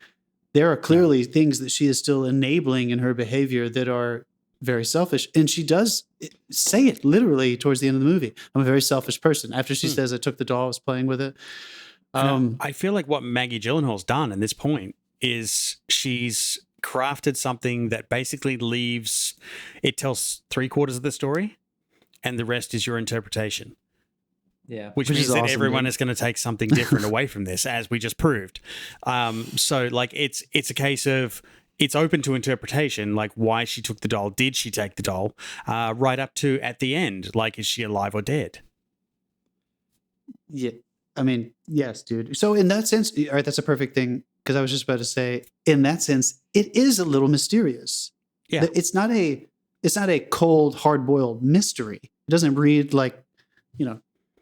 There are clearly things that she is still enabling in her behavior that are very selfish. And she does say it literally towards the end of the movie. I'm a very selfish person. After she says, I took the doll, I was playing with it. I feel like what Maggie Gyllenhaal's done at this point is she's crafted something that basically it tells 3/4 of the story, and the rest is your interpretation. Yeah, which means that awesome, everyone is going to take something different away from this, as we just proved. So, like, it's a case of, it's open to interpretation, like why she took the doll. Did she take the doll? Right up to at the end, like, is she alive or dead? Yeah. I mean, yes, dude. So in that sense, all right, that's a perfect thing. Because I was just about to say, in that sense, it is a little mysterious. Yeah. It's not a cold, hard-boiled mystery. It doesn't read like,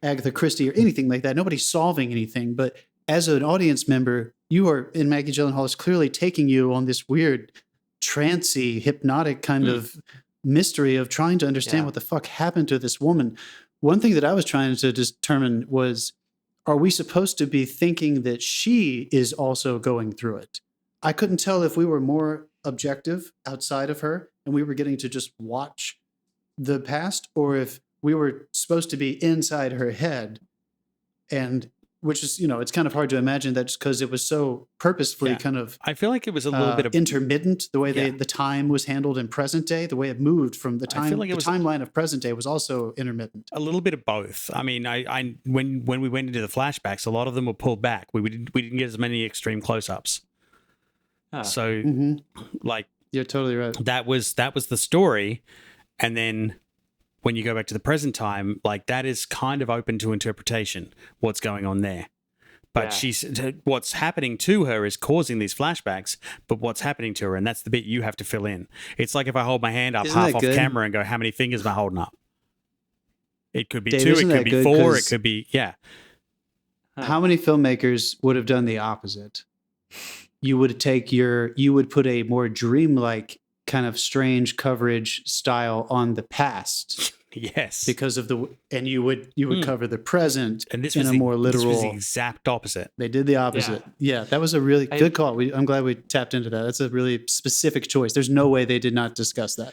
Agatha Christie or anything like that. Nobody's solving anything. But as an audience member, and Maggie Gyllenhaal is clearly taking you on this weird, trancy, hypnotic kind of mystery of trying to understand what the fuck happened to this woman. One thing that I was trying to determine was, are we supposed to be thinking that she is also going through it? I couldn't tell if we were more objective outside of her and we were getting to just watch the past, or if we were supposed to be inside her head. And which is, it's kind of hard to imagine that just because it was so purposefully kind of. I feel like it was a little bit of intermittent, the way the time was handled in present day, the way it moved from the time. The timeline of present day was also intermittent. A little bit of both. I mean, when we went into the flashbacks, a lot of them were pulled back. We didn't get as many extreme close-ups. So, you're totally right. That was the story, and then when you go back to the present time, like that is kind of open to interpretation, what's going on there. But what's happening to her is causing these flashbacks, but what's happening to her, and that's the bit you have to fill in. It's like if I hold my hand up half off camera and go, how many fingers am I holding up? It could be 2, it could be 4, it could be, How many filmmakers would have done the opposite? You would put a more dreamlike kind of strange coverage style on the past. Yes. Because of you would cover the present, and this in a more literal. This was the exact opposite. They did the opposite. Yeah, that was a really good call. I'm glad we tapped into that. That's a really specific choice. There's no way they did not discuss that.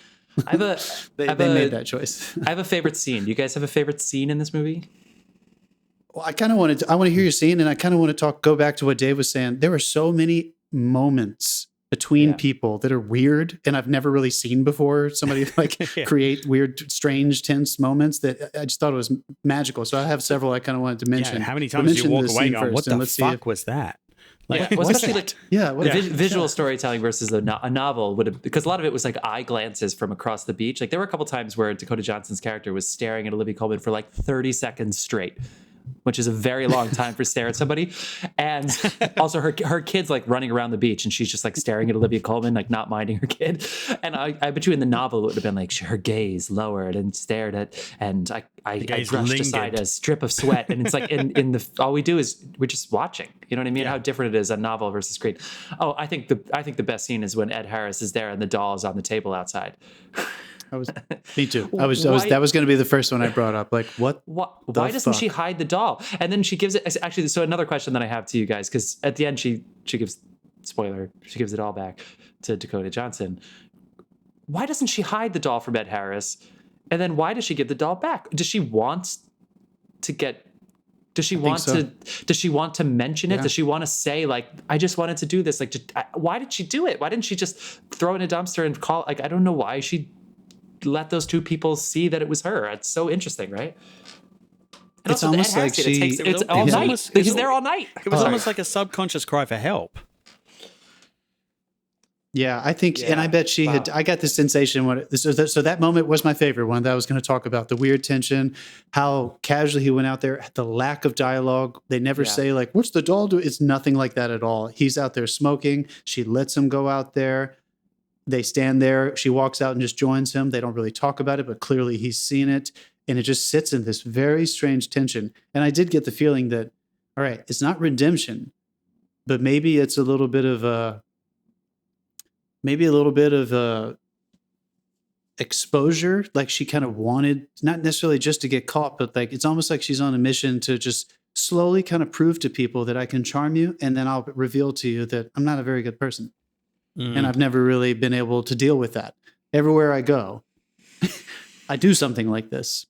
They made that choice. I have a favorite scene. Do you guys have a favorite scene in this movie? Well, I want to hear your scene, and I kind of want to go back to what Dave was saying. There were so many moments between people that are weird and I've never really seen before. Somebody create weird, strange, tense moments that I just thought it was magical. So I have several I kind of wanted to mention. How many times did you walk away going, what the fuck was that? Visual storytelling versus a novel would have, because a lot of it was like eye glances from across the beach. Like there were a couple times where Dakota Johnson's character was staring at Olivia Coleman for like 30 seconds straight, which is a very long time for stare at somebody. And also her kid's like running around the beach and she's just like staring at Olivia Coleman, like not minding her kid. And I bet you in the novel, it would have been like her gaze lowered and stared at, and I brushed aside a strip of sweat. And it's like all we do is we're just watching, you know what I mean? How different it is a novel versus screen. Oh, I think the best scene is when Ed Harris is there and the doll is on the table outside. Me too. That was going to be the first one I brought up. Like, what? Why doesn't she hide the doll? And then she gives it. Actually, so another question that I have to you guys, because at the end she gives, spoiler, she gives it all back to Dakota Johnson. Why doesn't she hide the doll from Ed Harris? And then why does she give the doll back? Does she want to get? Does she want to mention it? Does she want to say like, I just wanted to do this? Like, why did she do it? Why didn't she just throw it in a dumpster and call? Like, I don't know why she let those two people see that it was her. It's so interesting, right? And it's almost like it's all night. He's there all night. It was almost like a subconscious cry for help. Yeah, I think, and I bet she had. I got the sensation so that moment was my favorite one that I was going to talk about. The weird tension, how casually he went out there, the lack of dialogue. They never say like, "What's the doll do?" It's nothing like that at all. He's out there smoking. She lets him go out there. They stand there. She walks out and just joins him. They don't really talk about it, but clearly he's seen it. And it just sits in this very strange tension. And I did get the feeling that, all right, it's not redemption, but maybe it's a little bit of exposure. Like she kind of wanted, not necessarily just to get caught, but like it's almost like she's on a mission to just slowly kind of prove to people that I can charm you. And then I'll reveal to you that I'm not a very good person. And I've never really been able to deal with that. Everywhere I go, I do something like this.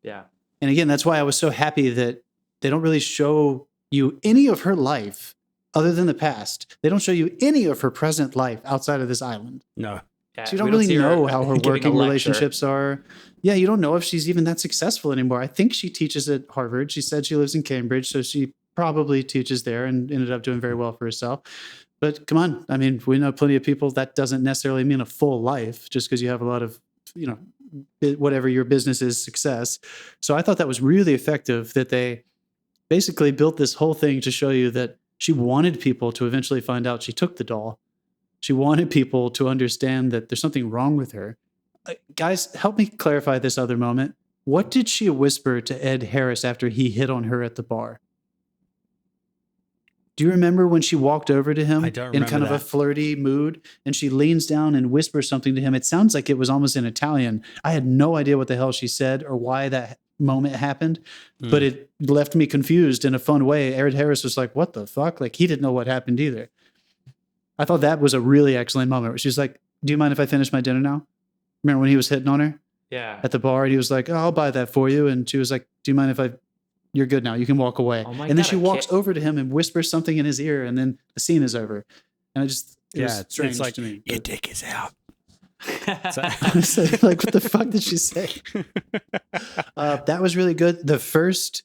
Yeah. And again, that's why I was so happy that they don't really show you any of her life other than the past. They don't show you any of her present life outside of this island. No. Yeah, so you don't really know how her working relationships are. Yeah, you don't know if she's even that successful anymore. I think she teaches at Harvard. She said she lives in Cambridge, so she probably teaches there and ended up doing very well for herself. But come on, I mean, we know plenty of people that doesn't necessarily mean a full life just because you have a lot of, whatever your business is, success. So I thought that was really effective that they basically built this whole thing to show you that she wanted people to eventually find out she took the doll. She wanted people to understand that there's something wrong with her. Guys, help me clarify this other moment. What did she whisper to Ed Harris after he hit on her at the bar? Do you remember when she walked over to him in kind of a flirty mood and she leans down and whispers something to him? It sounds like it was almost in Italian. I had no idea what the hell she said or why that moment happened, but it left me confused in a fun way. Ed Harris was like, what the fuck? Like, he didn't know what happened either. I thought that was a really excellent moment where she's like, do you mind if I finish my dinner now? Remember when he was hitting on her? Yeah. At the bar, and he was like, oh, I'll buy that for you. And she was like, do you mind if you're good now. You can walk away. Oh my and then God, she walks over to him and whispers something in his ear, and then the scene is over. And it was strange it's like, to me. Your dick is out. Like, what the fuck did she say? That was really good. The first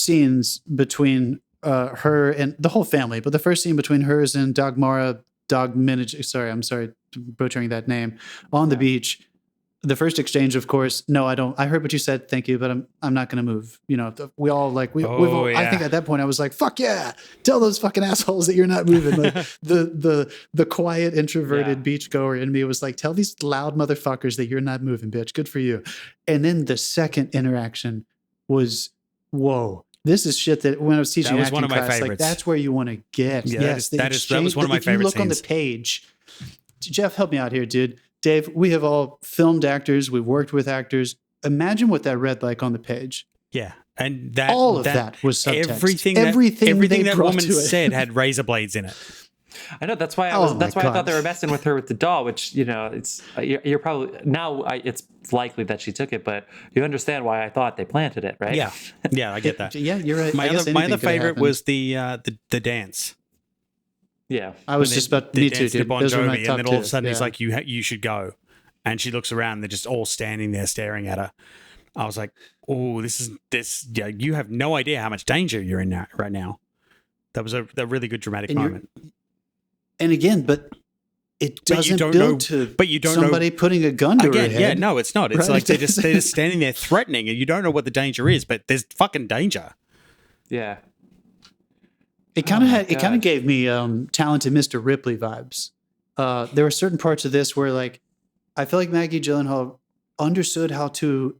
scenes between her and the whole family, but the first scene between hers and Dogminage, sorry, I'm sorry, butchering that name, on the beach. The first exchange, of course, no, I don't. I heard what you said. Thank you, but I'm not going to move. You know, we all like, we've all, I think at that point I was like, fuck yeah, tell those fucking assholes that you're not moving. Like the quiet, introverted beachgoer in me was like, tell these loud motherfuckers that you're not moving, bitch. Good for you. And then the second interaction was, whoa. This is shit that when I was teaching acting class, like that's where you want to get. Yeah, yes, that was one of my favorite If you look scenes. on the page, Jeff, help me out here, dude. Dave, we have all filmed actors. We've worked with actors. Imagine what that read like on the page. Yeah. And all of that was subtext. Everything that woman said had razor blades in it. I know. That's why I thought they were messing with her with the doll, which, you know, you're probably now it's likely that she took it, but you understand why I thought they planted it, right? Yeah. Yeah, I get that. Yeah, you're right. My other favorite was the dance. Yeah, I was just about me too, dude. Bon Those were my Jovi, top and then all of a two. sudden he's like, "You should go," and she looks around. And they're just all standing there staring at her. I was like, "Oh, this. Yeah, you have no idea how much danger you're in right now." That was a really good dramatic moment. And again, but it doesn't build to somebody putting a gun to her head. Yeah, no, it's not. It's like they're just standing there threatening, and you don't know what the danger is, but there's fucking danger. Yeah. It kind of gave me Talented Mr. Ripley vibes. There were certain parts of this where, like, I feel like Maggie Gyllenhaal understood how to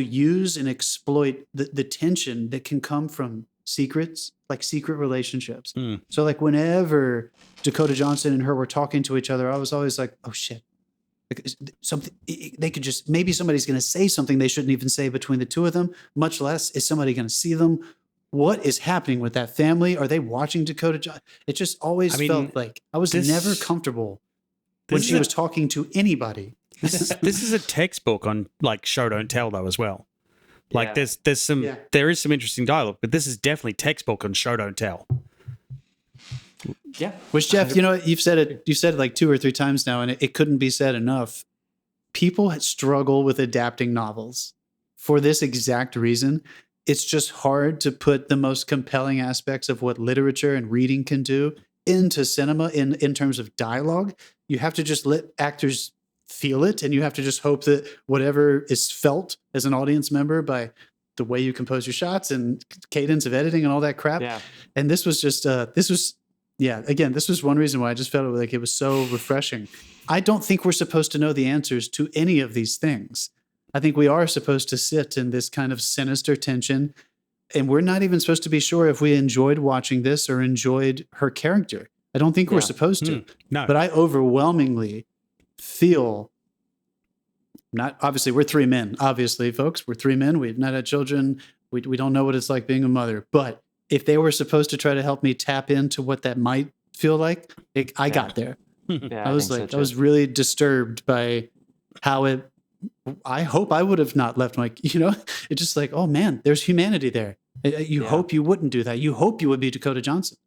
use and exploit the tension that can come from secrets, like secret relationships. So, like, whenever Dakota Johnson and her were talking to each other, I was always like, oh shit, like, something they could just, maybe somebody's going to say something they shouldn't even say between the two of them. Much less is somebody going to see them. What is happening with that family? Are they watching Dakota Johnson? It just always felt like I was never comfortable when she was talking to anybody. This is a textbook on, like, show don't tell though as well. Like there is some interesting dialogue, but this is definitely textbook on show don't tell. Yeah. Which, Jeff, you know, you've said it like 2 or 3 times now, and it couldn't be said enough. People struggle with adapting novels for this exact reason. It's just hard to put the most compelling aspects of what literature and reading can do into cinema in terms of dialogue. You have to just let actors feel it, and you have to just hope that whatever is felt as an audience member by the way you compose your shots and cadence of editing and all that crap. Yeah. And this was just this was one reason why I just felt like it was so refreshing. I don't think we're supposed to know the answers to any of these things. I think we are supposed to sit in this kind of sinister tension, and we're not even supposed to be sure if we enjoyed watching this or enjoyed her character. I don't think we're supposed to. No. But I overwhelmingly feel, not obviously we're 3 men, obviously, folks, we're 3 men. We've not had children. We don't know what it's like being a mother. But if they were supposed to try to help me tap into what that might feel like, I got there. Yeah, I was like, I was really disturbed by how it. I hope I would have not left my, you know, it's just like, oh man, there's humanity there. You hope you wouldn't do that. You hope you would be Dakota Johnson.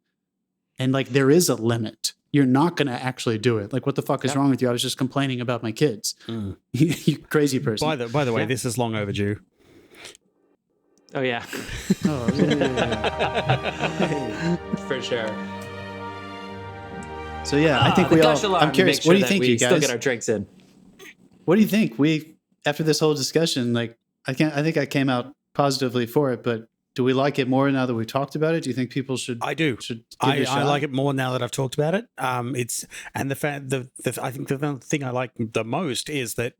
And like, there is a limit. You're not going to actually do it. Like, what the fuck is wrong with you? I was just complaining about my kids. You crazy person. By the way, this is long overdue. Oh yeah. For sure. So yeah, I think we all. I'm curious. What do you think, you guys? Still get our drinks in. What do you think? After this whole discussion, like, I think I came out positively for it, but Do we like it more now that we've talked about it? Do you think people should? I do. Should give it a shot? I like it more now that I've talked about it. I think the thing I like the most is that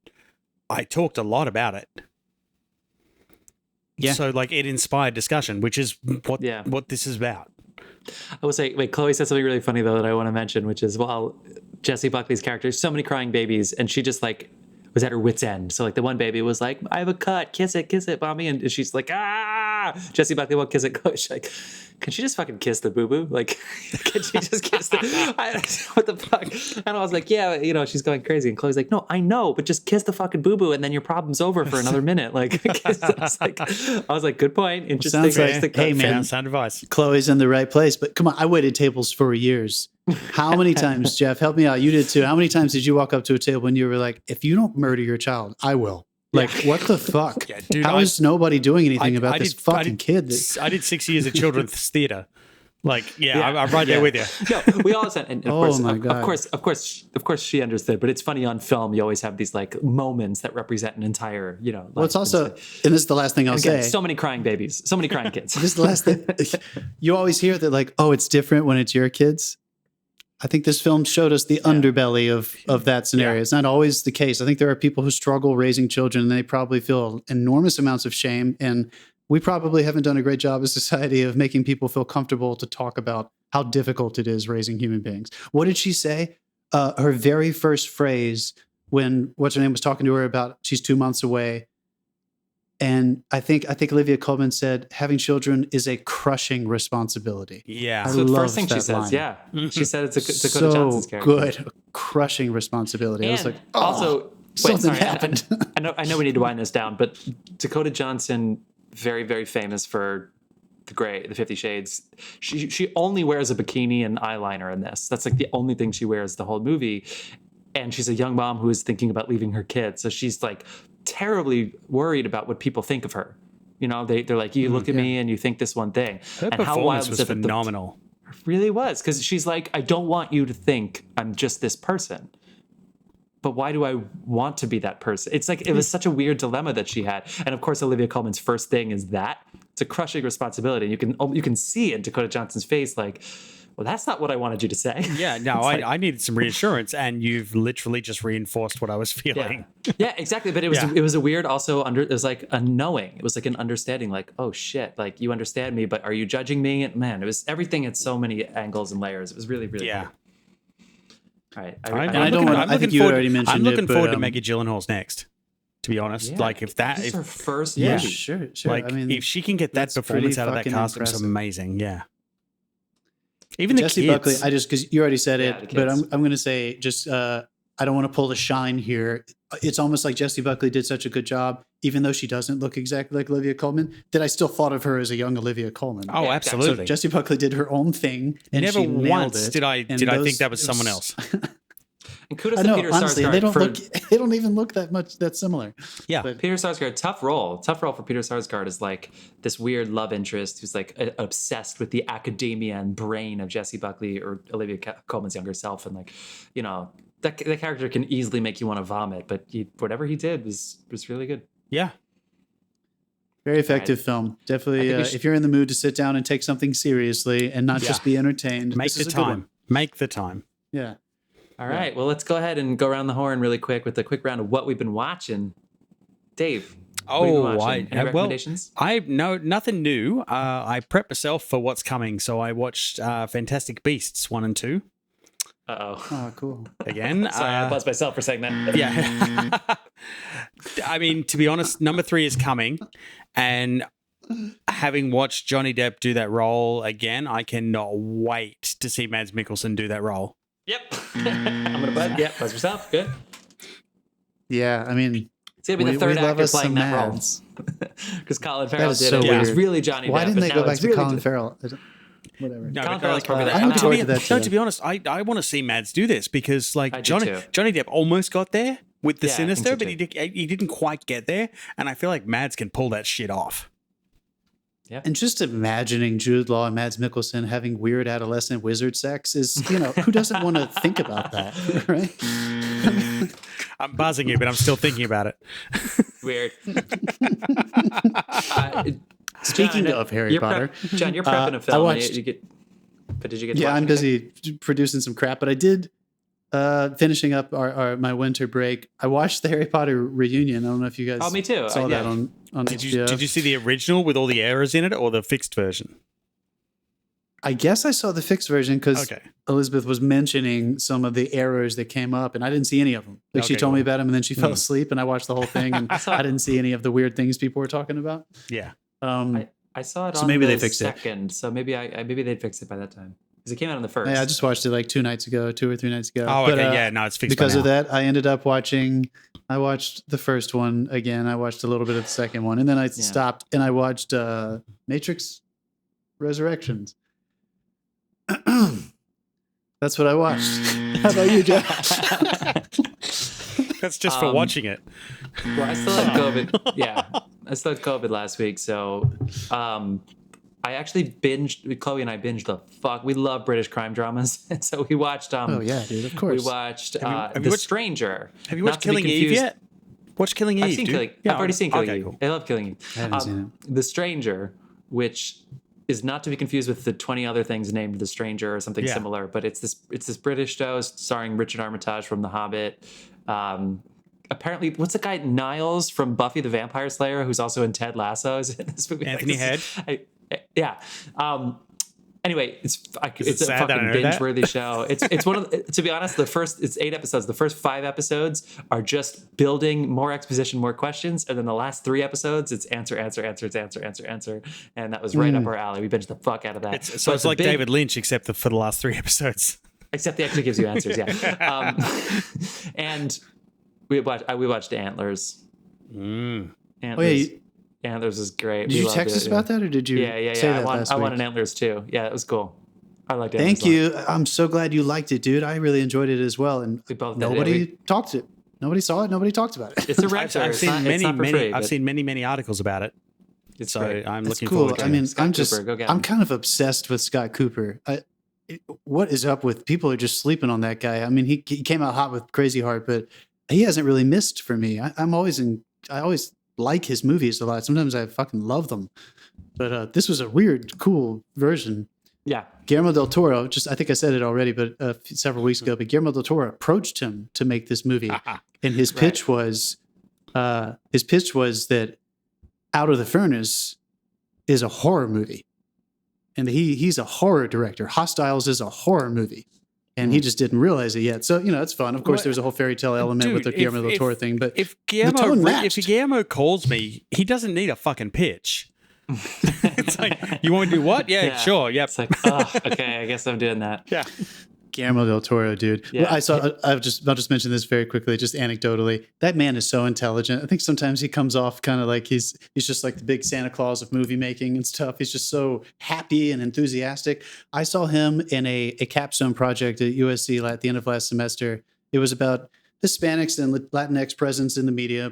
I talked a lot about it. Yeah. So like it inspired discussion, which is what this is about. I will say, wait, Chloe said something really funny though that I want to mention, which is, well, Jessie Buckley's character, so many crying babies, and she just like was at her wit's end. So like the one baby was like, I have a cut, kiss it, mommy, and she's like, Jessie Buckley won't kiss it. She's like, can she just fucking kiss the boo-boo? Like, can she just kiss what the fuck? And I was like, yeah, she's going crazy. And Chloe's like, no, I know, but just kiss the fucking boo-boo and then your problem's over for another minute. Like, I was like, good point. Interesting. Sounds like, hey man, sound advice. Chloe's in the right place. But come on, I waited tables for years. How many times, Jeff, help me out, you did too. How many times did you walk up to a table and you were like, if you don't murder your child, I will? Like, what the fuck? Yeah, dude, How is nobody doing anything about this fucking kid? I did 6 years of children's theater. Like, I'm right there with you. No, we all said, and of course, she understood. But it's funny on film, you always have these like moments that represent an entire, Well, it's also, and this is the last thing I'll say. So many crying babies, so many crying kids. This is the last thing. You always hear that, like, oh, it's different when it's your kids. I think this film showed us the underbelly of that scenario. Yeah. It's not always the case. I think there are people who struggle raising children and they probably feel enormous amounts of shame. And we probably haven't done a great job as a society of making people feel comfortable to talk about how difficult it is raising human beings. What did she say? Her very first phrase when what's her name was talking to her about she's 2 months away. And I think Olivia Coleman said having children is a crushing responsibility. Yeah. That's the first thing she says. Line. Yeah. She said it's a Dakota Johnson's character. Good. A crushing responsibility. And I was like, also, something happened. I know we need to wind this down, but Dakota Johnson, very, very famous for the 50 Shades. She only wears a bikini and eyeliner in this. That's like the only thing she wears the whole movie. And she's a young mom who is thinking about leaving her kid. So she's like terribly worried about what people think of her. They're like, you look at me and you think this one thing. Her performance was phenomenal. It really was. Because she's like, I don't want you to think I'm just this person. But why do I want to be that person? It's like, it was such a weird dilemma that she had. And of course, Olivia Coleman's first thing is that. It's a crushing responsibility. You can see in Dakota Johnson's face, like, well, that's not what I wanted you to say. Yeah, no, I needed some reassurance, and you've literally just reinforced what I was feeling. Yeah, exactly. But it was a weird also it was like a knowing. It was like an understanding, like, oh shit, like you understand me, but are you judging me? And man, it was everything at so many angles and layers. It was really, really cool. All right. I think you already mentioned it. I'm looking forward to Maggie Gyllenhaal's next. To be honest, like if her first movie. Yeah, sure. Like if she can get that performance out of that cast, it's amazing. Yeah. Even the Jessie kids. Buckley, because you already said it, but I'm going to say just I don't want to pull the shine here. It's almost like Jessie Buckley did such a good job, even though she doesn't look exactly like Olivia Coleman, that I still thought of her as a young Olivia Coleman. Oh, absolutely. So Jessie Buckley did her own thing, and never she once did I think that was someone else. And kudos to Peter Sarsgaard. They don't even look that similar. Yeah. But Peter Sarsgaard, tough role for Peter Sarsgaard is like this weird love interest who's like obsessed with the academia and brain of Jessie Buckley or Olivia Coleman's younger self. And like, that character can easily make you want to vomit, but whatever he did was really good. Yeah. Very effective film. Definitely, if you're in the mood to sit down and take something seriously and not just be entertained. Make the time. Yeah. All right. Well, let's go ahead and go around the horn really quick with a quick round of what we've been watching. Dave. Any recommendations? Nothing new. I prepped myself for what's coming, so I watched Fantastic Beasts 1 and 2. Oh, cool. Again. Sorry, I buzzed myself for saying that. Yeah. I mean, to be honest, number 3 is coming, and having watched Johnny Depp do that role again, I cannot wait to see Mads Mikkelsen do that role. Yep. I'm going to buzz. Yep, buzz yourself. Good. Yeah, I mean, it's going to be the third actor playing that role. Because Colin Farrell did it. It was really Johnny Depp. Why didn't they go back to Colin Farrell? Whatever. No, Colin Farrell's probably to be honest, I want to see Mads do this because like Johnny Depp almost got there with the Sinister, but he didn't quite get there. And I feel like Mads can pull that shit off. Yeah. And just imagining Jude Law and Mads Mikkelsen having weird adolescent wizard sex is, who doesn't want to think about that, right? I'm buzzing you, but I'm still thinking about it. Weird. Speaking of Harry Potter, John, you're prepping a film. Watched, did you get? To yeah, watch I'm anything? busy producing some crap, but I did. Finishing up my winter break, I watched the Harry Potter reunion. I don't know if you guys me too. saw that on HBO. Did you see the original with all the errors in it or the fixed version? I guess I saw the fixed version because Elizabeth was mentioning some of the errors that came up, and I didn't see any of them. Like she told me about them, and then she fell asleep, and I watched the whole thing, and I didn't see any of the weird things people were talking about. Yeah. I saw it on maybe they fixed second, so maybe they'd fix it by that time. Because it came out on the first. Yeah, I just watched it like 2 or 3 nights ago. Oh, okay. No, it's fixed because of that. I ended up I watched the first one again. I watched a little bit of the second one, and then I stopped and I watched Matrix Resurrections. That's what I watched. How about you, Josh? That's just for watching it. Well, I still had COVID. Yeah, I still had COVID last week, so I actually binged. Chloe and I binged the fuck. We love British crime dramas, and so we watched. Oh yeah, dude, of course. We watched The Stranger. Have you watched Killing Eve yet? Watch Killing Eve. I've seen Killing. I've already seen Killing Eve. Cool. I love Killing Eve. I haven't seen it. The Stranger, which is not to be confused with the 20 other things named The Stranger or something similar, but it's this British show starring Richard Armitage from The Hobbit. Apparently, what's the guy Niles from Buffy the Vampire Slayer, who's also in Ted Lasso, is in this movie? Anthony Head. Yeah. Anyway, it's a fucking binge-worthy show. It's one of the, to be honest, it's 8 episodes. The first 5 episodes are just building more exposition, more questions, and then the last 3 episodes, it's answer, and that was right up our alley. We binged the fuck out of that. It's like David Lynch, except for the last 3 episodes. Except he actually gives you answers, yeah. And we watched Antlers. Antlers. Antlers is great. Did you text us about that, or did you? Yeah. Say that last week? I wanted Antlers too. Yeah, it was cool. I liked it. Thank you. I'm so glad you liked it, dude. I really enjoyed it as well. And nobody talked it. Nobody saw it. Nobody talked about it. It's a renter. I've seen many articles about it. It's great. I'm looking forward to it. I mean, I'm kind of obsessed with Scott Cooper. What is up with people are just sleeping on that guy? I mean, he came out hot with Crazy Heart, but he hasn't really missed for me. I always like his movies a lot. Sometimes I fucking love them, but this was a weird, cool version. Yeah, Guillermo del Toro. I think I said it already, but several weeks ago. But Guillermo del Toro approached him to make this movie, and his pitch was that Out of the Furnace is a horror movie, and he's a horror director. Hostiles is a horror movie. And he just didn't realize it yet. So, it's fun. Of course, there's a whole fairy tale element with the Guillermo del Toro thing. But if Guillermo calls me, he doesn't need a fucking pitch. It's like, you want to do what? Yeah, sure. Yep. It's like, okay, I guess I'm doing that. Yeah. Guillermo del Toro, dude. Yeah. I'll just mention this very quickly, just anecdotally. That man is so intelligent. I think sometimes he comes off kind of like he's just like the big Santa Claus of movie making and stuff. He's just so happy and enthusiastic. I saw him in a capstone project at USC at the end of last semester. It was about Hispanics and Latinx presence in the media,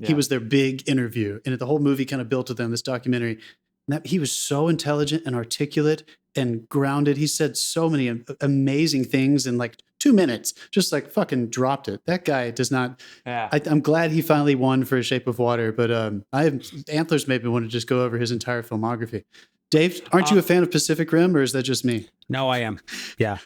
he was their big interview, and the whole movie kind of built to them, this documentary. And he was so intelligent and articulate and grounded. He said so many amazing things in like 2 minutes, just like fucking dropped it. That guy does not. Yeah. I'm glad he finally won for A Shape of Water, but Antlers made me want to just go over his entire filmography. Dave, aren't you a fan of Pacific Rim, or is that just me? No, I am. Yeah.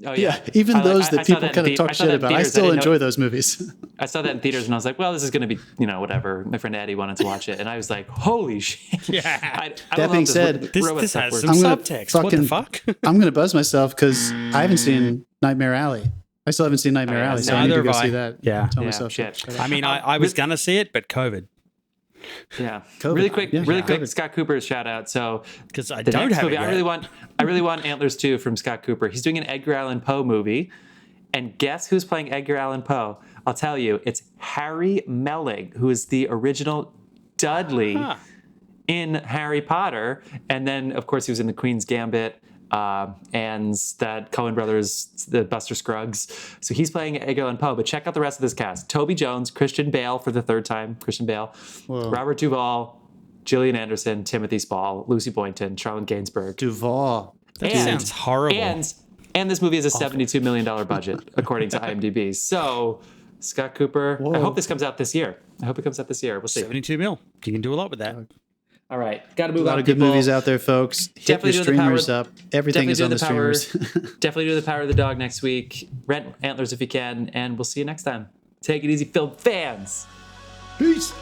Oh, yeah. Even those that people kind of talk shit about. I still enjoy those movies. I saw that in theaters and I was like, well, this is going to be, whatever. My friend Eddie wanted to watch it. And I was like, holy shit. Yeah. That being said, this has some subtext. What the fuck? I'm going to buzz myself because I haven't seen Nightmare Alley. I still haven't seen Nightmare Alley, so I need to go see that. Yeah. Tell myself shit. I mean, I was going to see it, but COVID. Yeah, really quick. Scott Cooper's shout out. So because I don't have movie, I really want Antlers 2 from Scott Cooper. He's doing an Edgar Allan Poe movie, and guess who's playing Edgar Allan Poe? I'll tell you, it's Harry Melling, who is the original Dudley in Harry Potter, and then of course he was in The Queen's Gambit. And that Coen Brothers, the Buster Scruggs. So he's playing Edgar Allan Poe, but check out the rest of this cast. Toby Jones, Christian Bale for the 3rd time, Robert Duvall, Gillian Anderson, Timothy Spall, Lucy Boynton, Charlotte Gainsbourg. Duvall. That sounds horrible. And this movie has a $72 million budget, according to IMDb. So Scott Cooper, I hope this comes out this year. We'll see. 72 mil. You can do a lot with that. All right, got to move on. A lot of good movies out there, folks. Hit your streamers up. Everything is on the streamers. Definitely do The Power of the Dog next week. Rent Antlers if you can, and we'll see you next time. Take it easy, film fans. Peace.